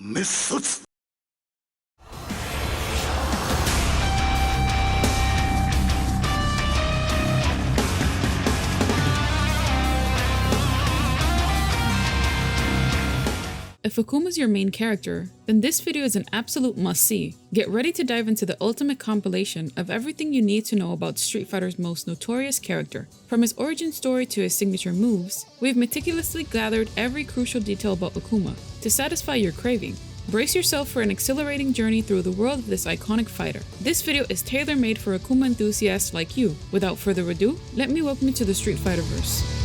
滅殺 If Akuma is your main character, then this video is an absolute must-see. Get ready to dive into the ultimate compilation of everything you need to know about Street Fighter's most notorious character. From his origin story to his signature moves, we've meticulously gathered every crucial detail about Akuma to satisfy your craving. Brace yourself for an exhilarating journey through the world of this iconic fighter. This video is tailor-made for Akuma enthusiasts like you. Without further ado, let me welcome you to the Street Fighterverse.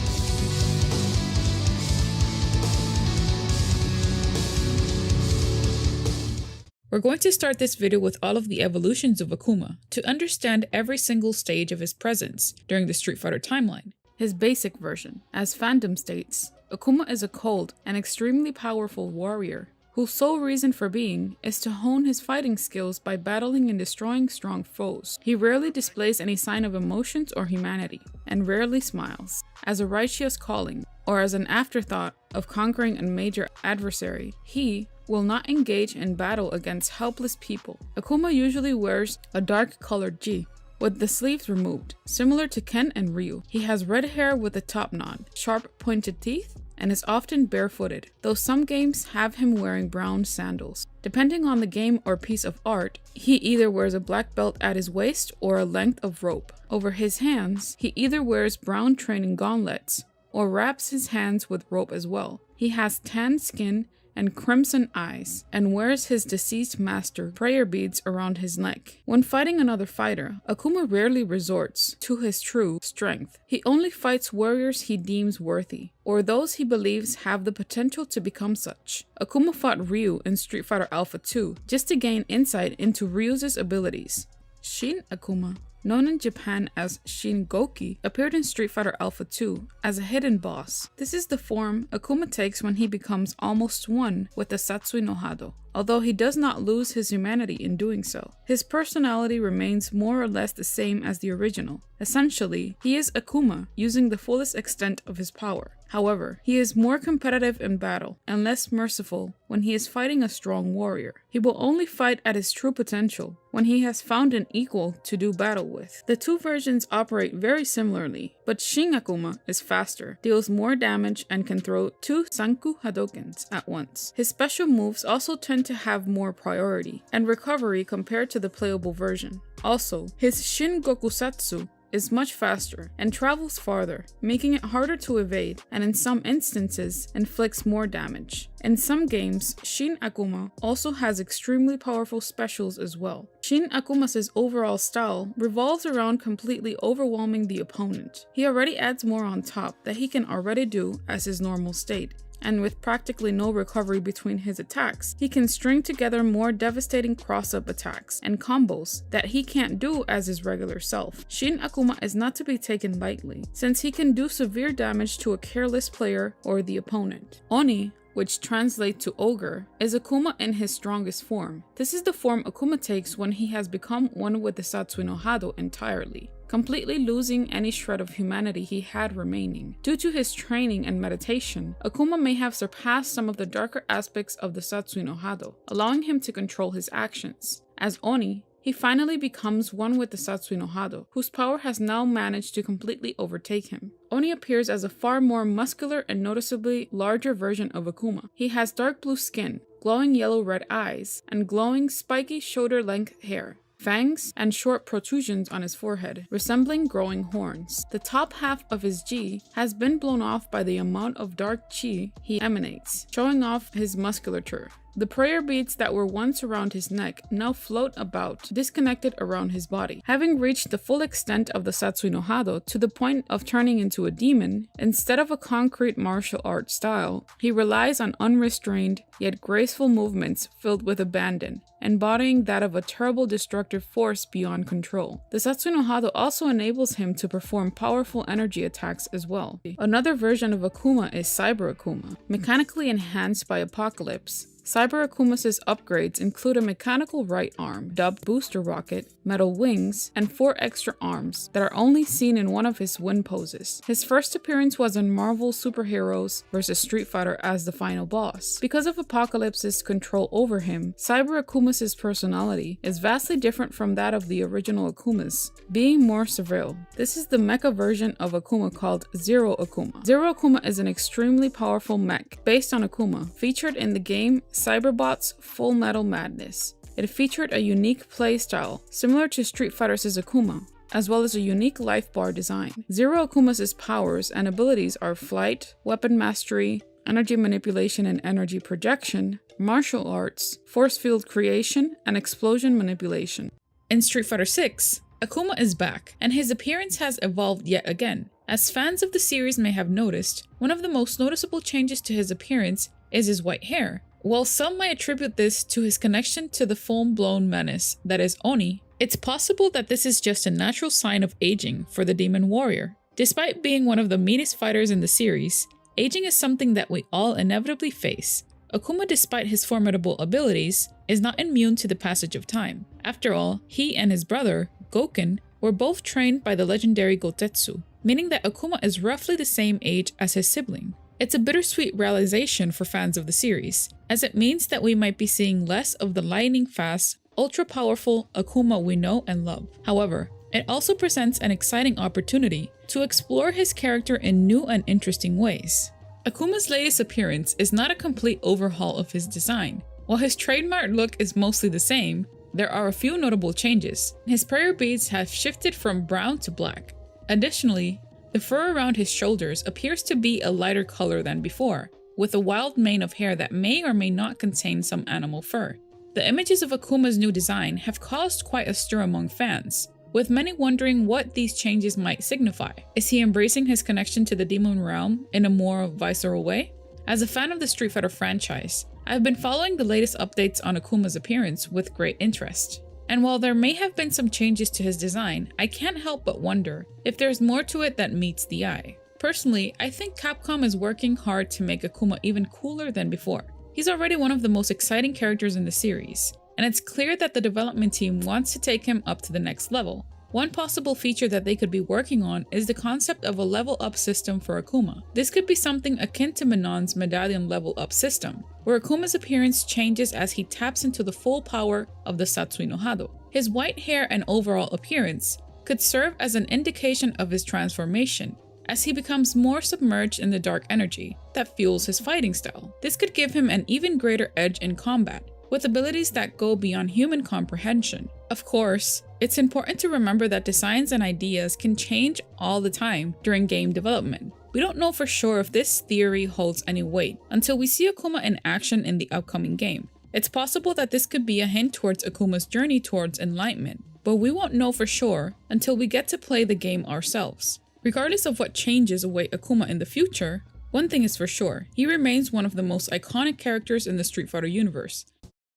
We're going to start this video with all of the evolutions of Akuma to understand every single stage of his presence during the Street Fighter timeline. His basic version, as fandom states, Akuma is a cold and extremely powerful warrior whose sole reason for being is to hone his fighting skills by battling and destroying strong foes. He rarely displays any sign of emotions or humanity, and rarely smiles. As a righteous calling, or as an afterthought of conquering a major adversary, he will not engage in battle against helpless people. Akuma usually wears a dark-colored gi, with the sleeves removed, similar to Ken and Ryu. He has red hair with a top knot, sharp pointed teeth, and is often barefooted, though some games have him wearing brown sandals. Depending on the game or piece of art, he either wears a black belt at his waist or a length of rope. Over his hands, he either wears brown training gauntlets or wraps his hands with rope as well. He has tan skin and crimson eyes, and wears his deceased master prayer beads around his neck. When fighting another fighter, Akuma rarely resorts to his true strength. He only fights warriors he deems worthy, or those he believes have the potential to become such. Akuma fought Ryu in Street Fighter Alpha 2 just to gain insight into Ryu's abilities. Shin Akuma, known in Japan as Shin Goki, appeared in Street Fighter Alpha 2 as a hidden boss. This is the form Akuma takes when he becomes almost one with the Satsui no Hado, although he does not lose his humanity in doing so. His personality remains more or less the same as the original. Essentially, he is Akuma using the fullest extent of his power. However, he is more competitive in battle and less merciful when he is fighting a strong warrior. He will only fight at his true potential when he has found an equal to do battle with. The two versions operate very similarly, but Shin Akuma is faster, deals more damage, and can throw 2 Sanku Hadokens at once. His special moves also tend to have more priority and recovery compared to the playable version. Also, his Shin Gokusatsu is much faster and travels farther, making it harder to evade, and in some instances inflicts more damage. In some games, Shin Akuma also has extremely powerful specials as well. Shin Akuma's overall style revolves around completely overwhelming the opponent. He already adds more on top that he can already do as his normal state. And with practically no recovery between his attacks, he can string together more devastating cross-up attacks and combos that he can't do as his regular self. Shin Akuma is not to be taken lightly, since he can do severe damage to a careless player or the opponent. Oni, which translates to ogre, is Akuma in his strongest form. This is the form Akuma takes when he has become one with the Satsui no Hado entirely, completely losing any shred of humanity he had remaining. Due to his training and meditation, Akuma may have surpassed some of the darker aspects of the Satsui no Hado, allowing him to control his actions. As Oni, he finally becomes one with the Satsui no Hado, whose power has now managed to completely overtake him. Oni appears as a far more muscular and noticeably larger version of Akuma. He has dark blue skin, glowing yellow-red eyes, and glowing spiky shoulder-length hair, fangs, and short protrusions on his forehead, resembling growing horns. The top half of his gi has been blown off by the amount of dark chi he emanates, showing off his musculature. The prayer beads that were once around his neck now float about, disconnected around his body. Having reached the full extent of the Satsui no Hado to the point of turning into a demon, instead of a concrete martial art style, he relies on unrestrained yet graceful movements filled with abandon, embodying that of a terrible destructive force beyond control. The Satsui no Hado also enables him to perform powerful energy attacks as well. Another version of Akuma is Cyber Akuma, mechanically enhanced by Apocalypse. Cyber Akuma's upgrades include a mechanical right arm, dubbed Booster Rocket, metal wings, and 4 extra arms that are only seen in one of his win poses. His first appearance was in Marvel Superheroes vs. Street Fighter as the final boss. Because of Apocalypse's control over him, Cyber Akuma's personality is vastly different from that of the original Akumas, being more surreal. This is the mecha version of Akuma called Zero Akuma. Zero Akuma is an extremely powerful mech based on Akuma, featured in the game Cyberbot's Full Metal Madness. It featured a unique playstyle similar to Street Fighter's Akuma, as well as a unique life bar design. Zero Akuma's powers and abilities are flight, weapon mastery, energy manipulation and energy projection, martial arts, force field creation, and explosion manipulation. In Street Fighter 6, Akuma is back, and his appearance has evolved yet again. As fans of the series may have noticed, one of the most noticeable changes to his appearance is his white hair. While some might attribute this to his connection to the full-blown menace that is Oni, it's possible that this is just a natural sign of aging for the Demon Warrior. Despite being one of the meanest fighters in the series, aging is something that we all inevitably face. Akuma, despite his formidable abilities, is not immune to the passage of time. After all, he and his brother, Gouken, were both trained by the legendary Goutetsu, meaning that Akuma is roughly the same age as his sibling. It's a bittersweet realization for fans of the series, as it means that we might be seeing less of the lightning-fast, ultra-powerful Akuma we know and love. However, it also presents an exciting opportunity to explore his character in new and interesting ways. Akuma's latest appearance is not a complete overhaul of his design. While his trademark look is mostly the same, there are a few notable changes. His prayer beads have shifted from brown to black. Additionally, the fur around his shoulders appears to be a lighter color than before, with a wild mane of hair that may or may not contain some animal fur. The images of Akuma's new design have caused quite a stir among fans, with many wondering what these changes might signify. Is he embracing his connection to the demon realm in a more visceral way? As a fan of the Street Fighter franchise, I've been following the latest updates on Akuma's appearance with great interest. And while there may have been some changes to his design, I can't help but wonder if there's more to it that meets the eye. Personally, I think Capcom is working hard to make Akuma even cooler than before. He's already one of the most exciting characters in the series, and it's clear that the development team wants to take him up to the next level. One possible feature that they could be working on is the concept of a level up system for Akuma. This could be something akin to Minon's medallion level up system, where Akuma's appearance changes as he taps into the full power of the Satsui no Hado. His white hair and overall appearance could serve as an indication of his transformation, as he becomes more submerged in the dark energy that fuels his fighting style. This could give him an even greater edge in combat, with abilities that go beyond human comprehension. Of course, it's important to remember that designs and ideas can change all the time during game development. We don't know for sure if this theory holds any weight until we see Akuma in action in the upcoming game. It's possible that this could be a hint towards Akuma's journey towards enlightenment, but we won't know for sure until we get to play the game ourselves. Regardless of what changes await Akuma in the future, one thing is for sure, he remains one of the most iconic characters in the Street Fighter universe.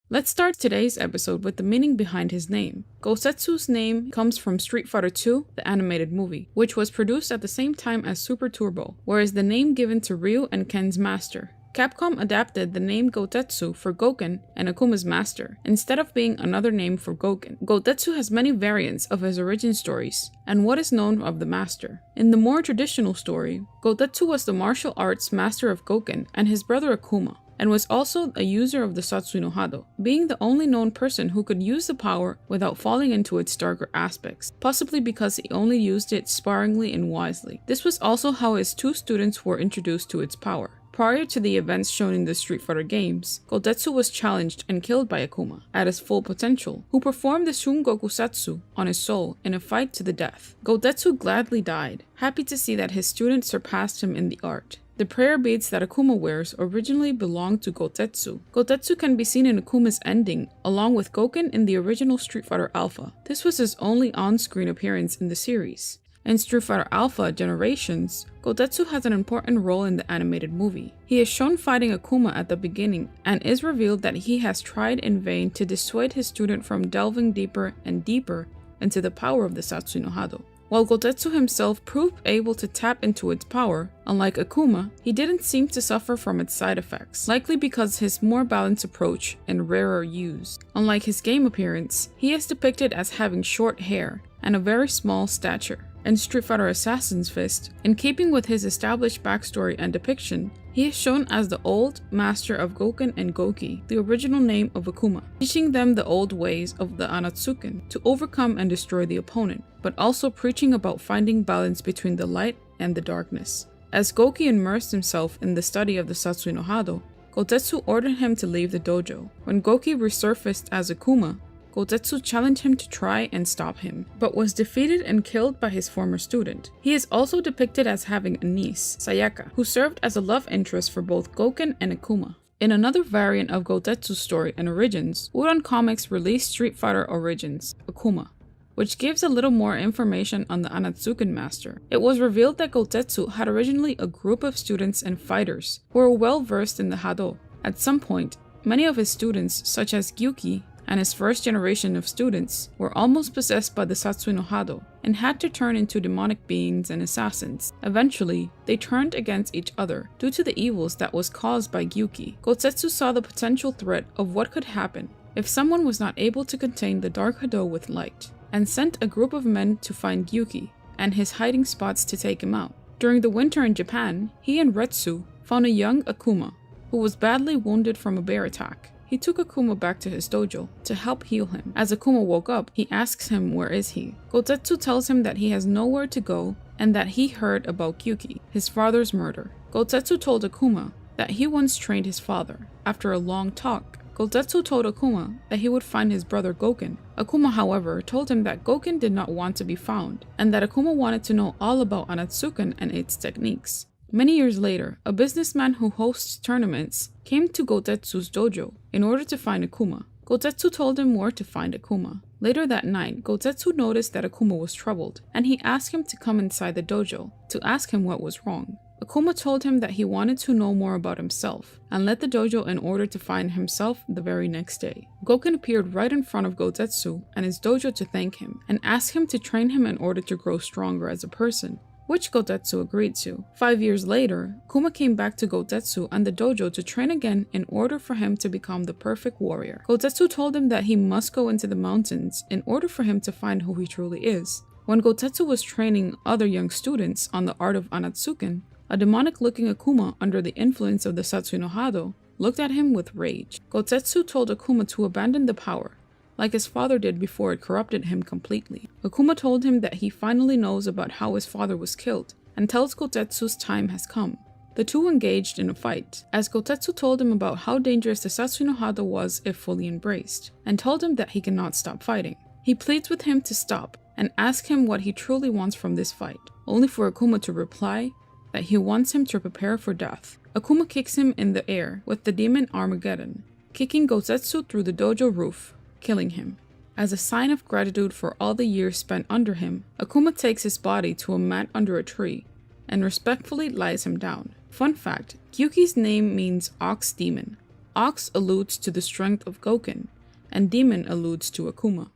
Let's start today's episode with the meaning behind his name. Goutetsu's name comes from Street Fighter 2, the animated movie, which was produced at the same time as Super Turbo, whereas the name given to Ryu and Ken's master. Capcom adapted the name Goutetsu for Gouken and Akuma's master, instead of being another name for Gouken. Goutetsu has many variants of his origin stories, and what is known of the master. In the more traditional story, Goutetsu was the martial arts master of Gouken and his brother Akuma, and was also a user of the Satsui no Hado, being the only known person who could use the power without falling into its darker aspects, possibly because he only used it sparingly and wisely. This was also how his 2 students were introduced to its power. Prior to the events shown in the Street Fighter games, Goutetsu was challenged and killed by Akuma, at his full potential, who performed the Shun Satsu on his soul in a fight to the death. Goutetsu gladly died, happy to see that his student surpassed him in the art. The prayer beads that Akuma wears originally belonged to Goutetsu. Goutetsu can be seen in Akuma's ending, along with Gouken in the original Street Fighter Alpha. This was his only on-screen appearance in the series. In Street Fighter Alpha Generations, Goutetsu has an important role in the animated movie. He is shown fighting Akuma at the beginning, and is revealed that he has tried in vain to dissuade his student from delving deeper and deeper into the power of the Satsui no Hado. While Goutetsu himself proved able to tap into its power, unlike Akuma, he didn't seem to suffer from its side effects, likely because his more balanced approach and rarer use. Unlike his game appearance, he is depicted as having short hair and a very small stature. In Street Fighter Assassin's Fist, in keeping with his established backstory and depiction, he is shown as the old master of Gouken and Goki, the original name of Akuma, teaching them the old ways of the Anatsuken to overcome and destroy the opponent, but also preaching about finding balance between the light and the darkness. As Goki immersed himself in the study of the Satsui no Hado, Goutetsu ordered him to leave the dojo. When Goki resurfaced as Akuma, Goutetsu challenged him to try and stop him, but was defeated and killed by his former student. He is also depicted as having a niece, Sayaka, who served as a love interest for both Gouken and Akuma. In another variant of Goutetsu's story and origins, Udon Comics released Street Fighter Origins, Akuma, which gives a little more information on the Anatsuken master. It was revealed that Goutetsu had originally a group of students and fighters who were well versed in the Hado. At some point, many of his students, such as Gyuki, and his first generation of students were almost possessed by the Satsui no Hado and had to turn into demonic beings and assassins. Eventually, they turned against each other due to the evils that was caused by Gyuki. Goutetsu saw the potential threat of what could happen if someone was not able to contain the dark Hado with light, and sent a group of men to find Gyuki and his hiding spots to take him out. During the winter in Japan, he and Retsu found a young Akuma who was badly wounded from a bear attack. He took Akuma back to his dojo to help heal him. As Akuma woke up, he asks him where is he. Goutetsu tells him that he has nowhere to go and that he heard about Gyuki, his father's murder. Goutetsu told Akuma that he once trained his father. After a long talk, Goutetsu told Akuma that he would find his brother Gouken. Akuma, however, told him that Gouken did not want to be found, and that Akuma wanted to know all about Anatsuken and its techniques. Many years later, a businessman who hosts tournaments came to Goutetsu's dojo in order to find Akuma. Goutetsu told him where to find Akuma. Later that night, Goutetsu noticed that Akuma was troubled, and he asked him to come inside the dojo to ask him what was wrong. Akuma told him that he wanted to know more about himself, and left the dojo in order to find himself the very next day. Gouken appeared right in front of Goutetsu and his dojo to thank him, and asked him to train him in order to grow stronger as a person, which Goutetsu agreed to. 5 years later, Akuma came back to Goutetsu and the dojo to train again in order for him to become the perfect warrior. Goutetsu told him that he must go into the mountains in order for him to find who he truly is. When Goutetsu was training other young students on the art of Anatsuken, a demonic-looking Akuma under the influence of the Satsui no Hado looked at him with rage. Goutetsu told Akuma to abandon the power, like his father did before it corrupted him completely. Akuma told him that he finally knows about how his father was killed, and tells Goutetsu's time has come. The two engaged in a fight, as Goutetsu told him about how dangerous the Satsui no Hado was if fully embraced, and told him that he cannot stop fighting. He pleads with him to stop, and asks him what he truly wants from this fight, only for Akuma to reply that he wants him to prepare for death. Akuma kicks him in the air with the demon Armageddon, kicking Goutetsu through the dojo roof, killing him. As a sign of gratitude for all the years spent under him, Akuma takes his body to a mat under a tree and respectfully lies him down. Fun fact, Gyuki's name means ox demon. Ox alludes to the strength of Gouken, and demon alludes to Akuma.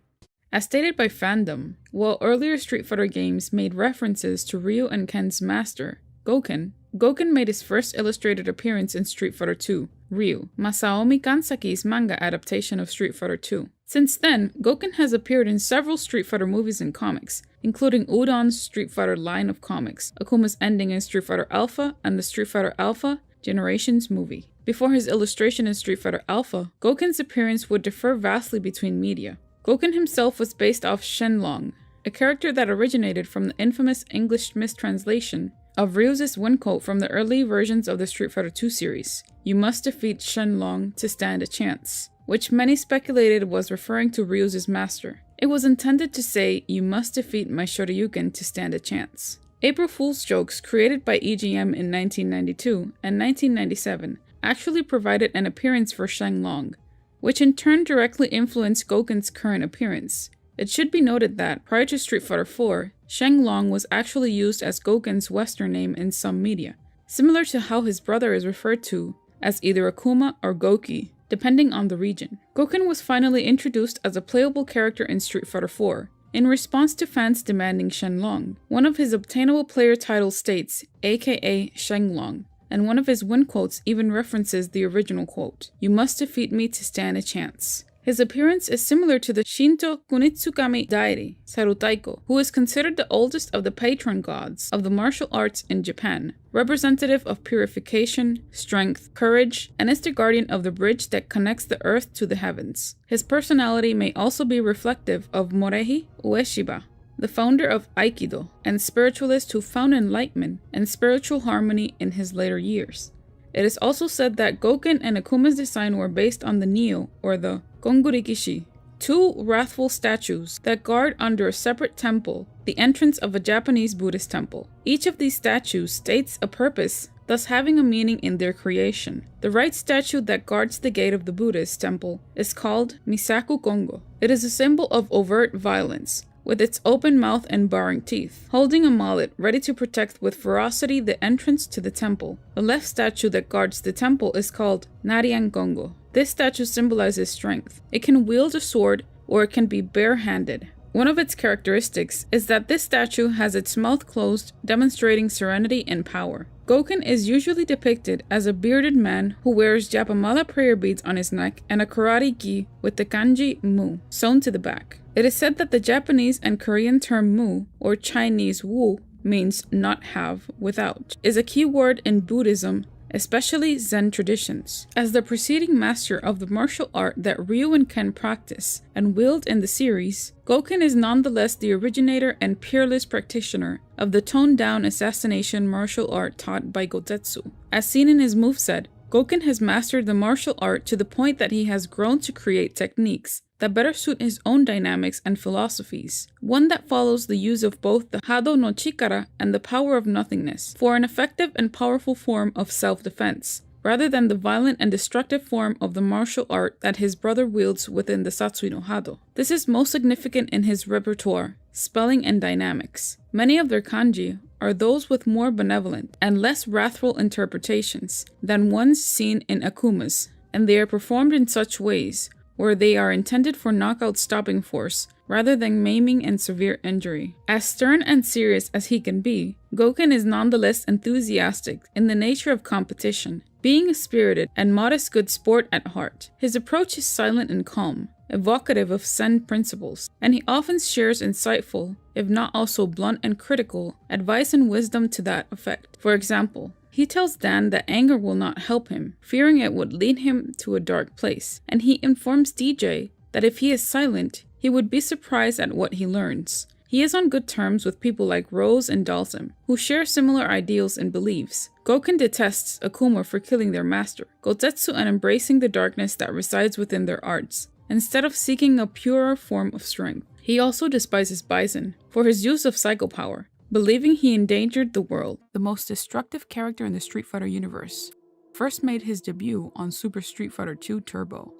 As stated by fandom, while earlier Street Fighter games made references to Ryu and Ken's master, Gouken made his first illustrated appearance in Street Fighter II, Ryu, Masaomi Kansaki's manga adaptation of Street Fighter II. Since then, Gouken has appeared in several Street Fighter movies and comics, including Udon's Street Fighter line of comics, Akuma's ending in Street Fighter Alpha, and the Street Fighter Alpha Generations movie. Before his illustration in Street Fighter Alpha, Gouken's appearance would differ vastly between media. Gouken himself was based off Shenlong, a character that originated from the infamous English mistranslation of Ryu's win quote from the early versions of the Street Fighter II series, "You must defeat Shenlong to stand a chance," which many speculated was referring to Ryu's master. It was intended to say, "You must defeat my Shoryuken to stand a chance." April Fool's jokes created by EGM in 1992 and 1997 actually provided an appearance for Shenlong, which in turn directly influenced Gouken's current appearance. It should be noted that, prior to Street Fighter IV, Shenlong was actually used as Gouken's Western name in some media, similar to how his brother is referred to as either Akuma or Goki, depending on the region. Gouken was finally introduced as a playable character in Street Fighter IV, In response to fans demanding Shenlong, one of his obtainable player titles states, aka Shenlong, and one of his win quotes even references the original quote, "You must defeat me to stand a chance." His appearance is similar to the Shinto Kunitsukami Dairi, Sarutaiko, who is considered the oldest of the patron gods of the martial arts in Japan, representative of purification, strength, courage, and is the guardian of the bridge that connects the earth to the heavens. His personality may also be reflective of Morihei Ueshiba, the founder of Aikido and spiritualist who found enlightenment and spiritual harmony in his later years. It is also said that Gouken and Akuma's design were based on the Nio, or the Gongurikishi, two wrathful statues that guard under a separate temple, the entrance of a Japanese Buddhist temple. Each of these statues states a purpose, thus having a meaning in their creation. The right statue that guards the gate of the Buddhist temple is called Misaku Kongo. It is a symbol of overt violence, with its open mouth and baring teeth, holding a mallet ready to protect with ferocity the entrance to the temple. The left statue that guards the temple is called Narian Kongo. This statue symbolizes strength. It can wield a sword or it can be bare-handed. One of its characteristics is that this statue has its mouth closed, demonstrating serenity and power. Gouken is usually depicted as a bearded man who wears japamala prayer beads on his neck and a karate gi with the kanji mu sewn to the back. It is said that the Japanese and Korean term mu, or Chinese wu, means not have, without, is a key word in Buddhism, especially Zen traditions. As the preceding master of the martial art that Ryu and Ken practice and wield in the series, Gouken is nonetheless the originator and peerless practitioner of the toned-down assassination martial art taught by Goutetsu. As seen in his moveset, Gouken has mastered the martial art to the point that he has grown to create techniques that better suit his own dynamics and philosophies, one that follows the use of both the Hado no Chikara and the power of nothingness for an effective and powerful form of self-defense, rather than the violent and destructive form of the martial art that his brother wields within the Satsui no Hado. This is most significant in his repertoire, spelling and dynamics. Many of their kanji are those with more benevolent and less wrathful interpretations than ones seen in Akuma's, and they are performed in such ways where they are intended for knockout stopping force rather than maiming and severe injury. As stern and serious as he can be, Gouken is nonetheless enthusiastic in the nature of competition, being a spirited and modest good sport at heart. His approach is silent and calm, evocative of Zen principles, and he often shares insightful, if not also blunt and critical, advice and wisdom to that effect. For example, he tells Dan that anger will not help him, fearing it would lead him to a dark place, and he informs DJ that if he is silent, he would be surprised at what he learns. He is on good terms with people like Rose and Dalsum, who share similar ideals and beliefs. Gouken detests Akuma for killing their master, Goutetsu, and embracing the darkness that resides within their arts, instead of seeking a purer form of strength. He also despises Bison for his use of psycho power, believing he endangered the world. The most destructive character in the Street Fighter universe first made his debut on Super Street Fighter II Turbo,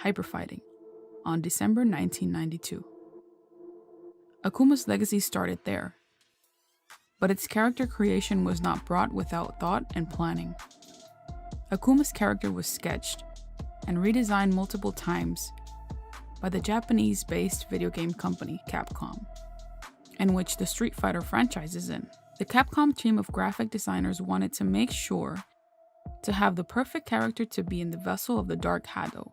Hyperfighting, on December 1992. Akuma's legacy started there, but its character creation was not brought without thought and planning. Akuma's character was sketched and redesigned multiple times by the Japanese-based video game company Capcom, in which the Street Fighter franchise is in. The Capcom team of graphic designers wanted to make sure to have the perfect character to be in the vessel of the Dark Hado.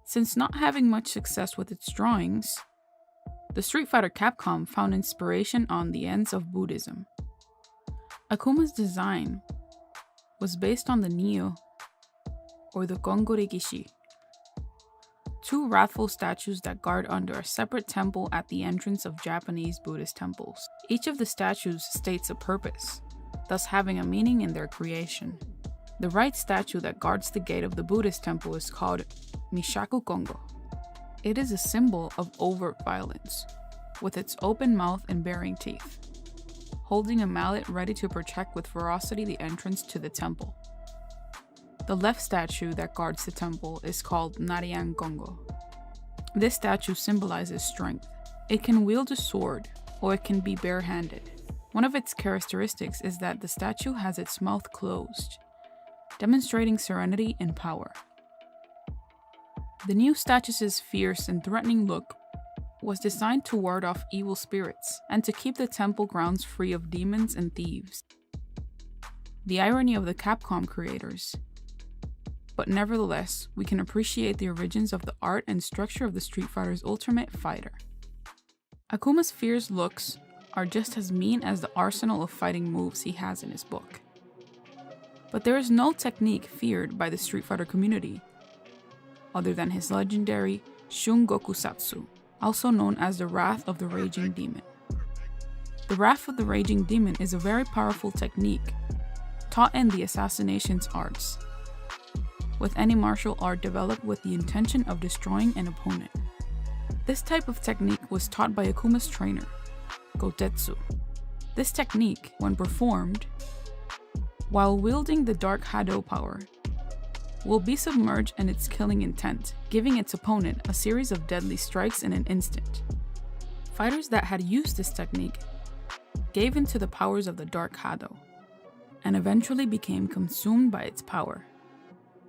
Since not having much success with its drawings, the Street Fighter Capcom found inspiration on the ends of Buddhism. Akuma's design was based on the Nio, or the Gongurikishi, two wrathful statues that guard under a separate temple at the entrance of Japanese Buddhist temples. Each of the statues states a purpose, thus having a meaning in their creation. The right statue that guards the gate of the Buddhist temple is called Mishaku Kongo. It is a symbol of overt violence, with its open mouth and baring teeth, holding a mallet ready to protect with ferocity the entrance to the temple. The left statue that guards the temple is called Narian Kongo. This statue symbolizes strength. It can wield a sword, or it can be bare-handed. One of its characteristics is that the statue has its mouth closed, demonstrating serenity and power. The new statue's fierce and threatening look was designed to ward off evil spirits and to keep the temple grounds free of demons and thieves. The irony of the Capcom creators. But nevertheless, we can appreciate the origins of the art and structure of the Street Fighter's Ultimate Fighter. Akuma's fierce looks are just as mean as the arsenal of fighting moves he has in his book. But there is no technique feared by the Street Fighter community, other than his legendary Shun Goku Satsu, also known as the Wrath of the Raging Demon. The Wrath of the Raging Demon is a very powerful technique, taught in the Assassination's arts, with any martial art developed with the intention of destroying an opponent. This type of technique was taught by Akuma's trainer, Goutetsu. This technique, when performed, while wielding the dark Hado power, will be submerged in its killing intent, giving its opponent a series of deadly strikes in an instant. Fighters that had used this technique gave in to the powers of the dark Hado, and eventually became consumed by its power,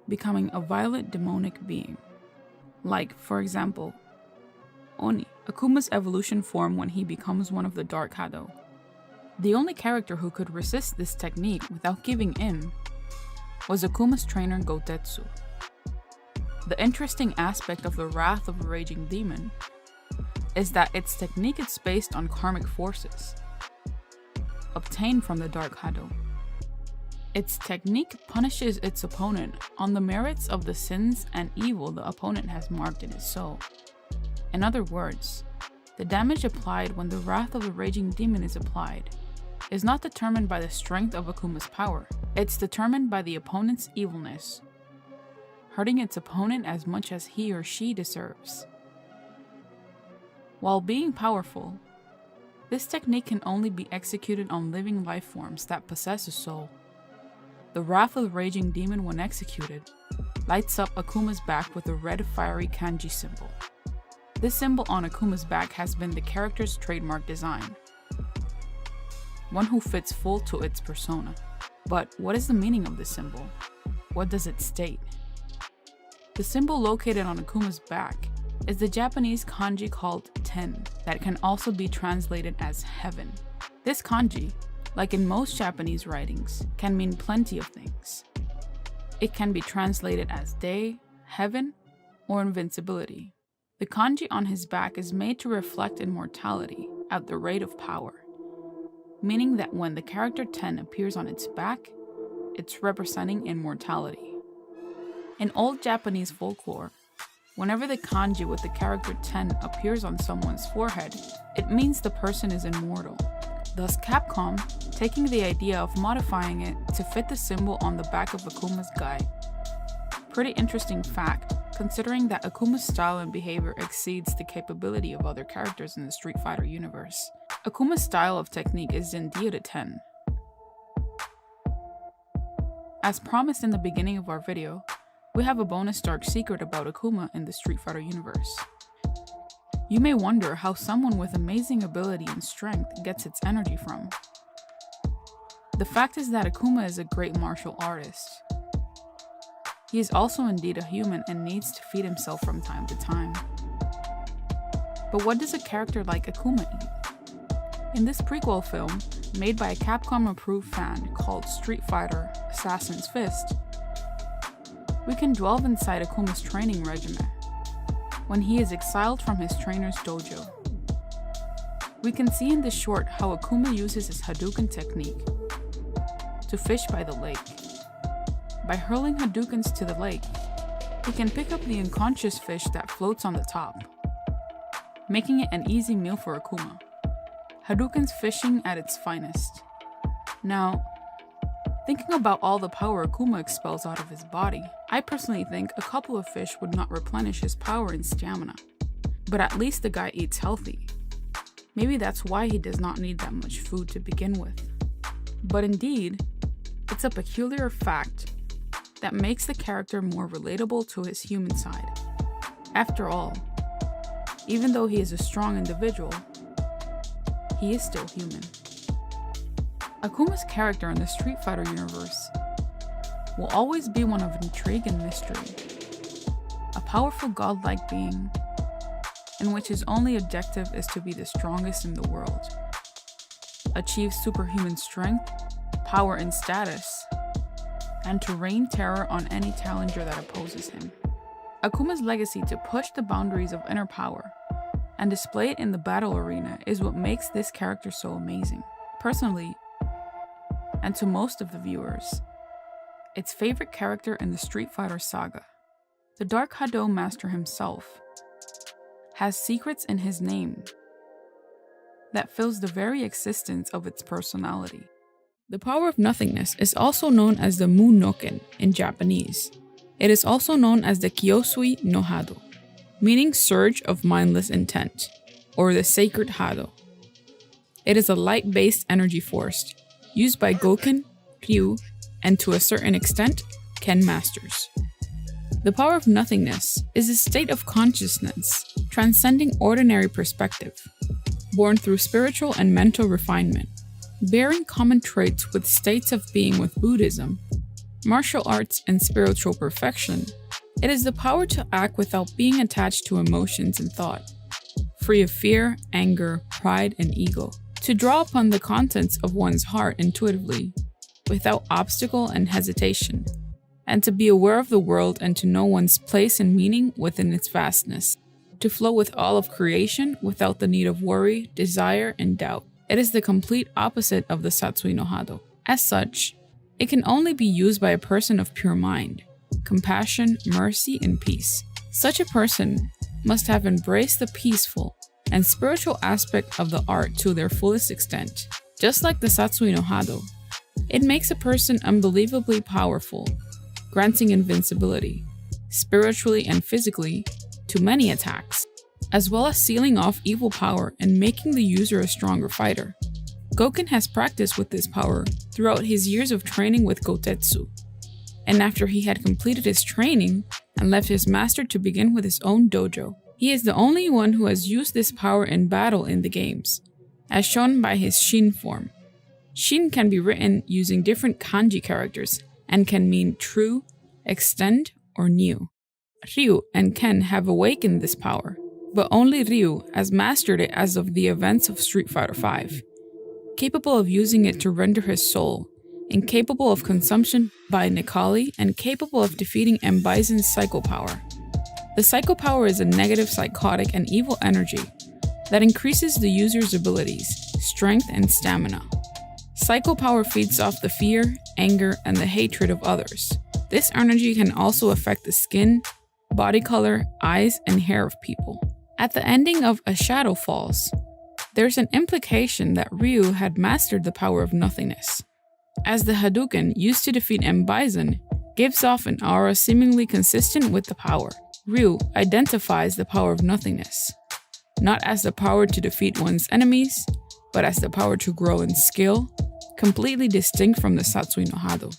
becoming a violent demonic being. Like, for example, Oni, Akuma's evolution form when he becomes one of the dark Hado. The only character who could resist this technique without giving in was Akuma's trainer Goutetsu. The interesting aspect of the Wrath of a Raging Demon is that its technique is based on karmic forces obtained from the dark Hado. Its technique punishes its opponent on the merits of the sins and evil the opponent has marked in his soul. In other words, the damage applied when the Wrath of the Raging Demon is applied is not determined by the strength of Akuma's power, it's determined by the opponent's evilness, hurting its opponent as much as he or she deserves. While being powerful, this technique can only be executed on living life forms that possess a soul. The Wrath of the Raging Demon, when executed, lights up Akuma's back with a red fiery kanji symbol. This symbol on Akuma's back has been the character's trademark design, one who fits full to its persona. But what is the meaning of this symbol? What does it state? The symbol located on Akuma's back is the Japanese kanji called ten, that can also be translated as heaven. This kanji, like in most Japanese writings, can mean plenty of things. It can be translated as day, heaven, or invincibility. The kanji on his back is made to reflect immortality at the rate of power, meaning that when the character 10 appears on its back, it's representing immortality. In old Japanese folklore, whenever the kanji with the character 10 appears on someone's forehead, it means the person is immortal. Thus Capcom, taking the idea of modifying it to fit the symbol on the back of Akuma's guy. Pretty interesting fact, considering that Akuma's style and behavior exceeds the capability of other characters in the Street Fighter universe. Akuma's style of technique is indeed a 10. As promised in the beginning of our video, we have a bonus dark secret about Akuma in the Street Fighter universe. You may wonder how someone with amazing ability and strength gets its energy from. The fact is that Akuma is a great martial artist. He is also indeed a human and needs to feed himself from time to time. But what does a character like Akuma eat? In this prequel film, made by a Capcom-approved fan called Street Fighter Assassin's Fist, we can delve inside Akuma's training regimen when he is exiled from his trainer's dojo. We can see in this short how Akuma uses his Hadouken technique to fish by the lake. By hurling Hadoukens to the lake, he can pick up the unconscious fish that floats on the top, making it an easy meal for Akuma. Hadouken's fishing at its finest. Now, thinking about all the power Akuma expels out of his body, I personally think a couple of fish would not replenish his power and stamina. But at least the guy eats healthy. Maybe that's why he does not need that much food to begin with. But indeed, it's a peculiar fact that makes the character more relatable to his human side. After all, even though he is a strong individual, he is still human. Akuma's character in the Street Fighter universe will always be one of intrigue and mystery. A powerful godlike being, in which his only objective is to be the strongest in the world, achieve superhuman strength, power and status, and to rain terror on any challenger that opposes him. Akuma's legacy to push the boundaries of inner power and display it in the battle arena is what makes this character so amazing. Personally, and to most of the viewers, its favorite character in the Street Fighter saga. The Dark Hado master himself has secrets in his name that fills the very existence of its personality. The power of nothingness is also known as the Mu Noken in Japanese. It is also known as the Kyosui no Hado, meaning surge of mindless intent, or the sacred Hado. It is a light-based energy force used by Gouken, Ryu, and to a certain extent, Ken masters. The power of nothingness is a state of consciousness transcending ordinary perspective, born through spiritual and mental refinement, bearing common traits with states of being with Buddhism, martial arts, and spiritual perfection. It is the power to act without being attached to emotions and thought, free of fear, anger, pride, and ego, to draw upon the contents of one's heart intuitively, without obstacle and hesitation, and to be aware of the world and to know one's place and meaning within its vastness, to flow with all of creation without the need of worry, desire, and doubt. It is the complete opposite of the Satsui no Hado. As such, it can only be used by a person of pure mind, compassion, mercy, and peace. Such a person must have embraced the peaceful and spiritual aspect of the art to their fullest extent. Just like the Satsui no Hado, it makes a person unbelievably powerful, granting invincibility, spiritually and physically, to many attacks, as well as sealing off evil power and making the user a stronger fighter. Gouken has practiced with this power throughout his years of training with Goutetsu, and after he had completed his training and left his master to begin with his own dojo, he is the only one who has used this power in battle in the games, as shown by his Shin form. Shin can be written using different kanji characters and can mean true, extend, or new. Ryu and Ken have awakened this power, but only Ryu has mastered it as of the events of Street Fighter V, capable of using it to render his soul, incapable of consumption by Nikali, and capable of defeating M. Bison's Psycho Power. The Psycho Power is a negative psychotic and evil energy that increases the user's abilities, strength, and stamina. Psycho Power feeds off the fear, anger, and the hatred of others. This energy can also affect the skin, body color, eyes, and hair of people. At the ending of A Shadow Falls, there's an implication that Ryu had mastered the power of nothingness, as the Hadouken used to defeat M. Bison gives off an aura seemingly consistent with the power. Ryu identifies the power of nothingness, not as the power to defeat one's enemies, but as the power to grow in skill, completely distinct from the Satsui no Hado.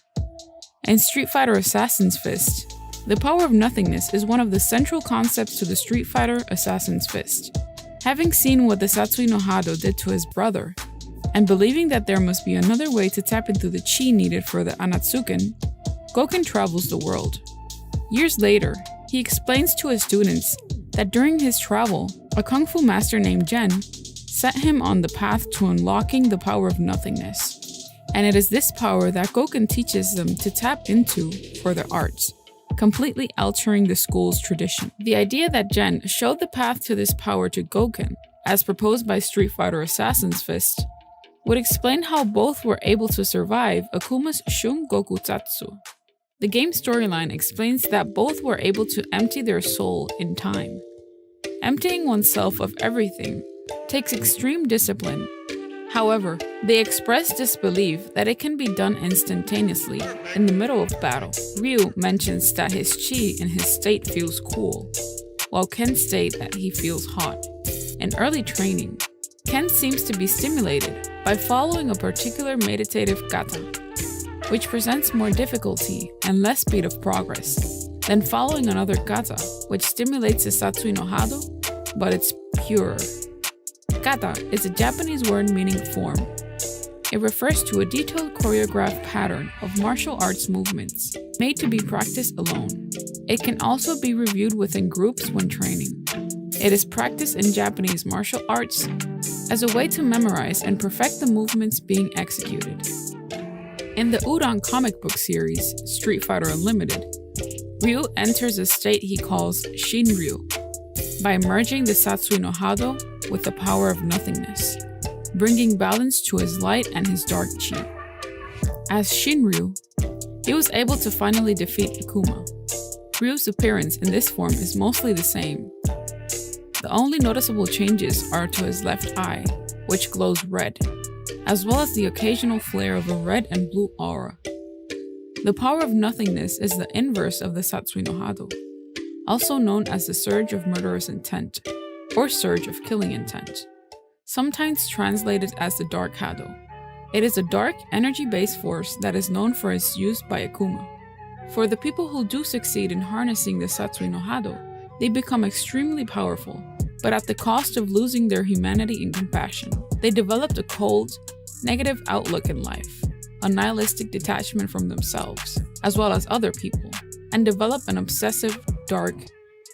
In Street Fighter Assassin's Fist, the power of nothingness is one of the central concepts to the Street Fighter Assassin's Fist. Having seen what the Satsui no Hado did to his brother, and believing that there must be another way to tap into the chi needed for the Anatsuken, Gouken travels the world. Years later, he explains to his students that during his travel, a kung fu master named Gen set him on the path to unlocking the power of nothingness. And it is this power that Gouken teaches them to tap into for their arts, completely altering the school's tradition. The idea that Gen showed the path to this power to Gouken, as proposed by Street Fighter Assassin's Fist, would explain how both were able to survive Akuma's Shun Goku Satsu. The game storyline explains that both were able to empty their soul in time. Emptying oneself of everything takes extreme discipline. However, they express disbelief that it can be done instantaneously in the middle of battle. Ryu mentions that his chi in his state feels cool, while Ken states that he feels hot. In early training, Ken seems to be stimulated by following a particular meditative kata, which presents more difficulty and less speed of progress than following another kata, which stimulates the Satsui no Hado, but it's purer. Kata is a Japanese word meaning form. It refers to a detailed choreographed pattern of martial arts movements made to be practiced alone. It can also be reviewed within groups when training. It is practiced in Japanese martial arts as a way to memorize and perfect the movements being executed. In the Udon comic book series, Street Fighter Unlimited, Ryu enters a state he calls Shinryu by merging the Satsui no Hado with the power of nothingness, bringing balance to his light and his dark chi. As Shinryu, he was able to finally defeat Akuma. Ryu's appearance in this form is mostly the same. The only noticeable changes are to his left eye, which glows red, as well as the occasional flare of a red and blue aura. The power of nothingness is the inverse of the Satsui no Hado, also known as the surge of murderous intent, or surge of killing intent, sometimes translated as the dark Hado. It is a dark, energy-based force that is known for its use by Akuma. For the people who do succeed in harnessing the Satsui no Hado, they become extremely powerful, but at the cost of losing their humanity and compassion. They developed a cold, negative outlook in life, a nihilistic detachment from themselves, as well as other people, and develop an obsessive, dark,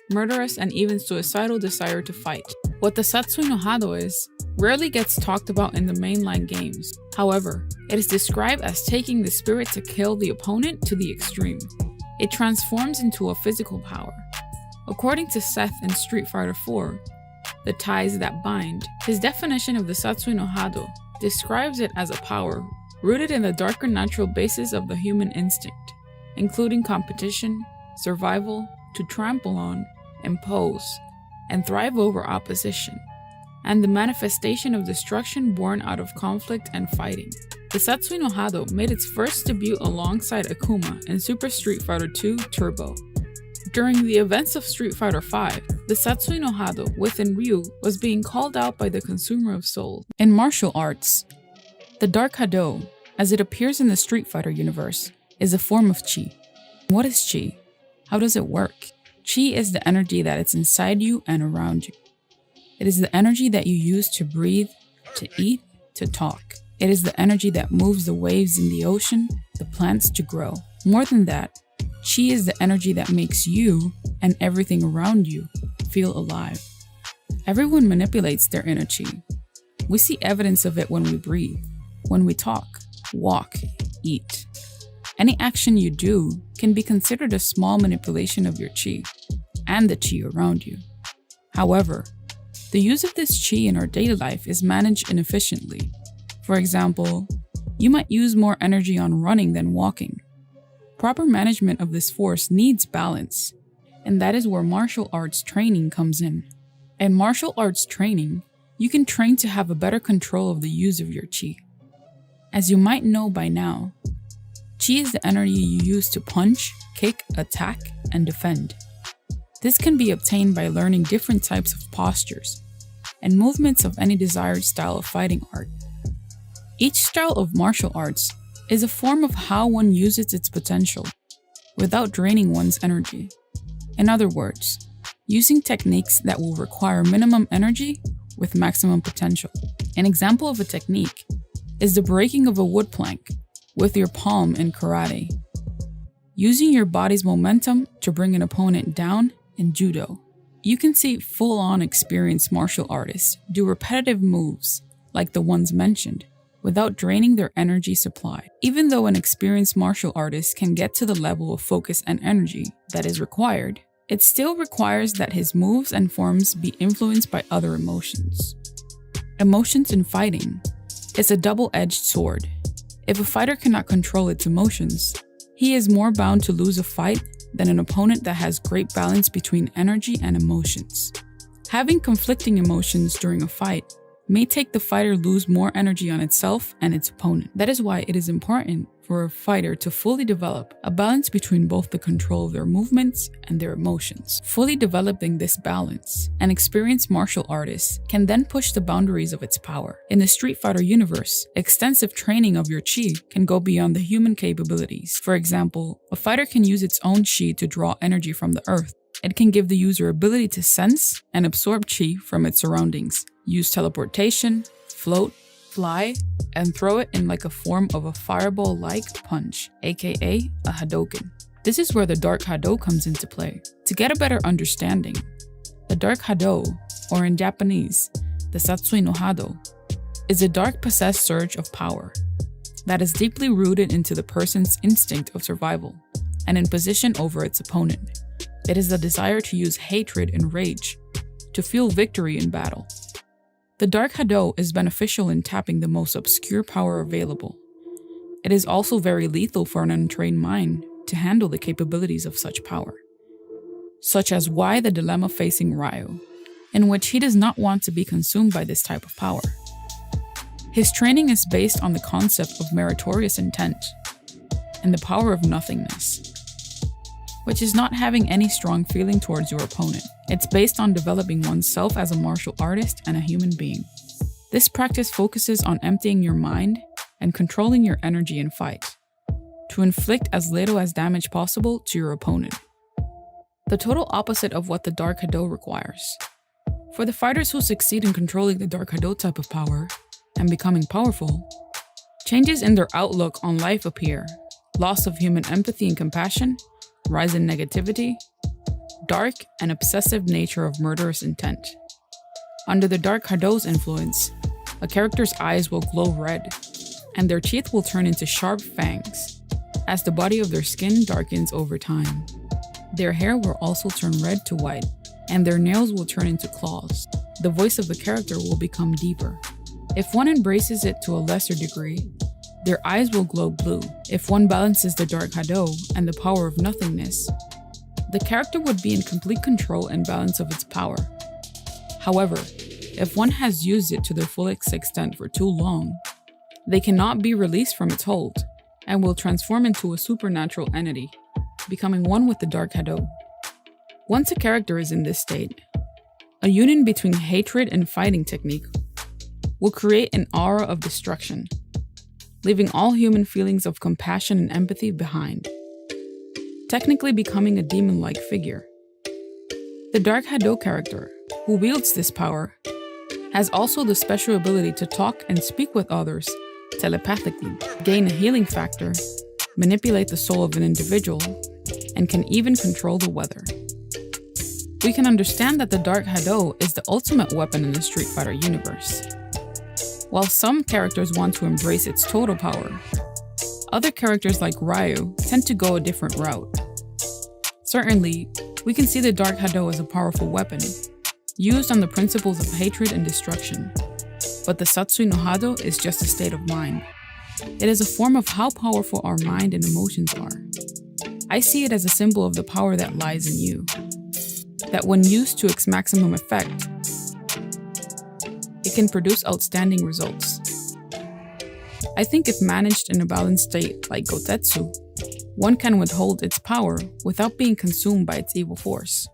murderous, and even suicidal desire to fight. What the Satsui no Hado is rarely gets talked about in the mainline games. However, it is described as taking the spirit to kill the opponent to the extreme. It transforms into a physical power. According to Seth in Street Fighter IV, The Ties That Bind, his definition of the Satsui no Hado describes it as a power rooted in the darker natural basis of the human instinct, including competition, survival, to trample on, impose, and thrive over opposition, and the manifestation of destruction born out of conflict and fighting. The Satsui no Hado made its first debut alongside Akuma in Super Street Fighter II Turbo. During the events of Street Fighter V, the Satsui no Hado within Ryu was being called out by the consumer of souls. In martial arts, the Dark Hado, as it appears in the Street Fighter universe, is a form of chi. What is chi? How does it work? Chi is the energy that is inside you and around you. It is the energy that you use to breathe, to eat, to talk. It is the energy that moves the waves in the ocean, the plants to grow. More than that, chi is the energy that makes you and everything around you feel alive. Everyone manipulates their inner chi. We see evidence of it when we breathe, when we talk, walk, eat. Any action you do can be considered a small manipulation of your chi and the chi around you. However, the use of this chi in our daily life is managed inefficiently. For example, you might use more energy on running than walking. Proper management of this force needs balance, and that is where martial arts training comes in. In martial arts training, you can train to have a better control of the use of your chi. As you might know by now, chi is the energy you use to punch, kick, attack, and defend. This can be obtained by learning different types of postures and movements of any desired style of fighting art. Each style of martial arts is a form of how one uses its potential without draining one's energy. In other words, using techniques that will require minimum energy with maximum potential. An example of a technique is the breaking of a wood plank with your palm in karate. Using your body's momentum to bring an opponent down in judo. You can see full-on experienced martial artists do repetitive moves like the ones mentioned without draining their energy supply. Even though an experienced martial artist can get to the level of focus and energy that is required, it still requires that his moves and forms be influenced by other emotions. Emotions in fighting is a double-edged sword. If a fighter cannot control its emotions, he is more bound to lose a fight than an opponent that has great balance between energy and emotions. Having conflicting emotions during a fight may take the fighter lose more energy on itself and its opponent. That is why it is important for a fighter to fully develop a balance between both the control of their movements and their emotions. Fully developing this balance, an experienced martial artist can then push the boundaries of its power. In the Street Fighter universe, extensive training of your chi can go beyond the human capabilities. For example, a fighter can use its own chi to draw energy from the earth. It can give the user ability to sense and absorb chi from its surroundings, use teleportation, float, fly, and throw it in like a form of a fireball-like punch, aka a Hadoken. This is where the Dark Hado comes into play. To get a better understanding, The dark Hado, or in Japanese, the Satsui no Hado, is a dark possessed surge of power that is deeply rooted into the person's instinct of survival and in position over its opponent. It is the desire to use hatred and rage to fuel victory in battle. The dark Hado is beneficial in tapping the most obscure power available. It is also very lethal for an untrained mind to handle the capabilities of such power, such as why the dilemma facing Ryu, in which he does not want to be consumed by this type of power. His training is based on the concept of meritorious intent and the power of nothingness, which is not having any strong feeling towards your opponent. It's based on developing oneself as a martial artist and a human being. This practice focuses on emptying your mind and controlling your energy in fight, to inflict as little as damage possible to your opponent. The total opposite of what the dark Hado requires. For the fighters who succeed in controlling the dark Hado type of power and becoming powerful, changes in their outlook on life appear: loss of human empathy and compassion, rise in negativity, dark and obsessive nature of murderous intent. Under the dark Hado's influence, a character's eyes will glow red, and their teeth will turn into sharp fangs, as the body of their skin darkens over time. Their hair will also turn red to white, and their nails will turn into claws. The voice of the character will become deeper. If one embraces it to a lesser degree, their eyes will glow blue. If one balances the dark Hado and the power of nothingness, the character would be in complete control and balance of its power. However, if one has used it to their fullest extent for too long, they cannot be released from its hold and will transform into a supernatural entity, becoming one with the dark Hado. Once a character is in this state, a union between hatred and fighting technique will create an aura of destruction, leaving all human feelings of compassion and empathy behind, technically becoming a demon-like figure. The dark Hado character, who wields this power, has also the special ability to talk and speak with others telepathically, gain a healing factor, manipulate the soul of an individual, and can even control the weather. We can understand that the dark Hado is the ultimate weapon in the Street Fighter universe. While some characters want to embrace its total power, other characters like Ryu tend to go a different route. Certainly, we can see the dark Hado as a powerful weapon, used on the principles of hatred and destruction. But the Satsui no Hado is just a state of mind. It is a form of how powerful our mind and emotions are. I see it as a symbol of the power that lies in you, that when used to its maximum effect, it can produce outstanding results. I think if managed in a balanced state like Goutetsu, one can withhold its power without being consumed by its evil force.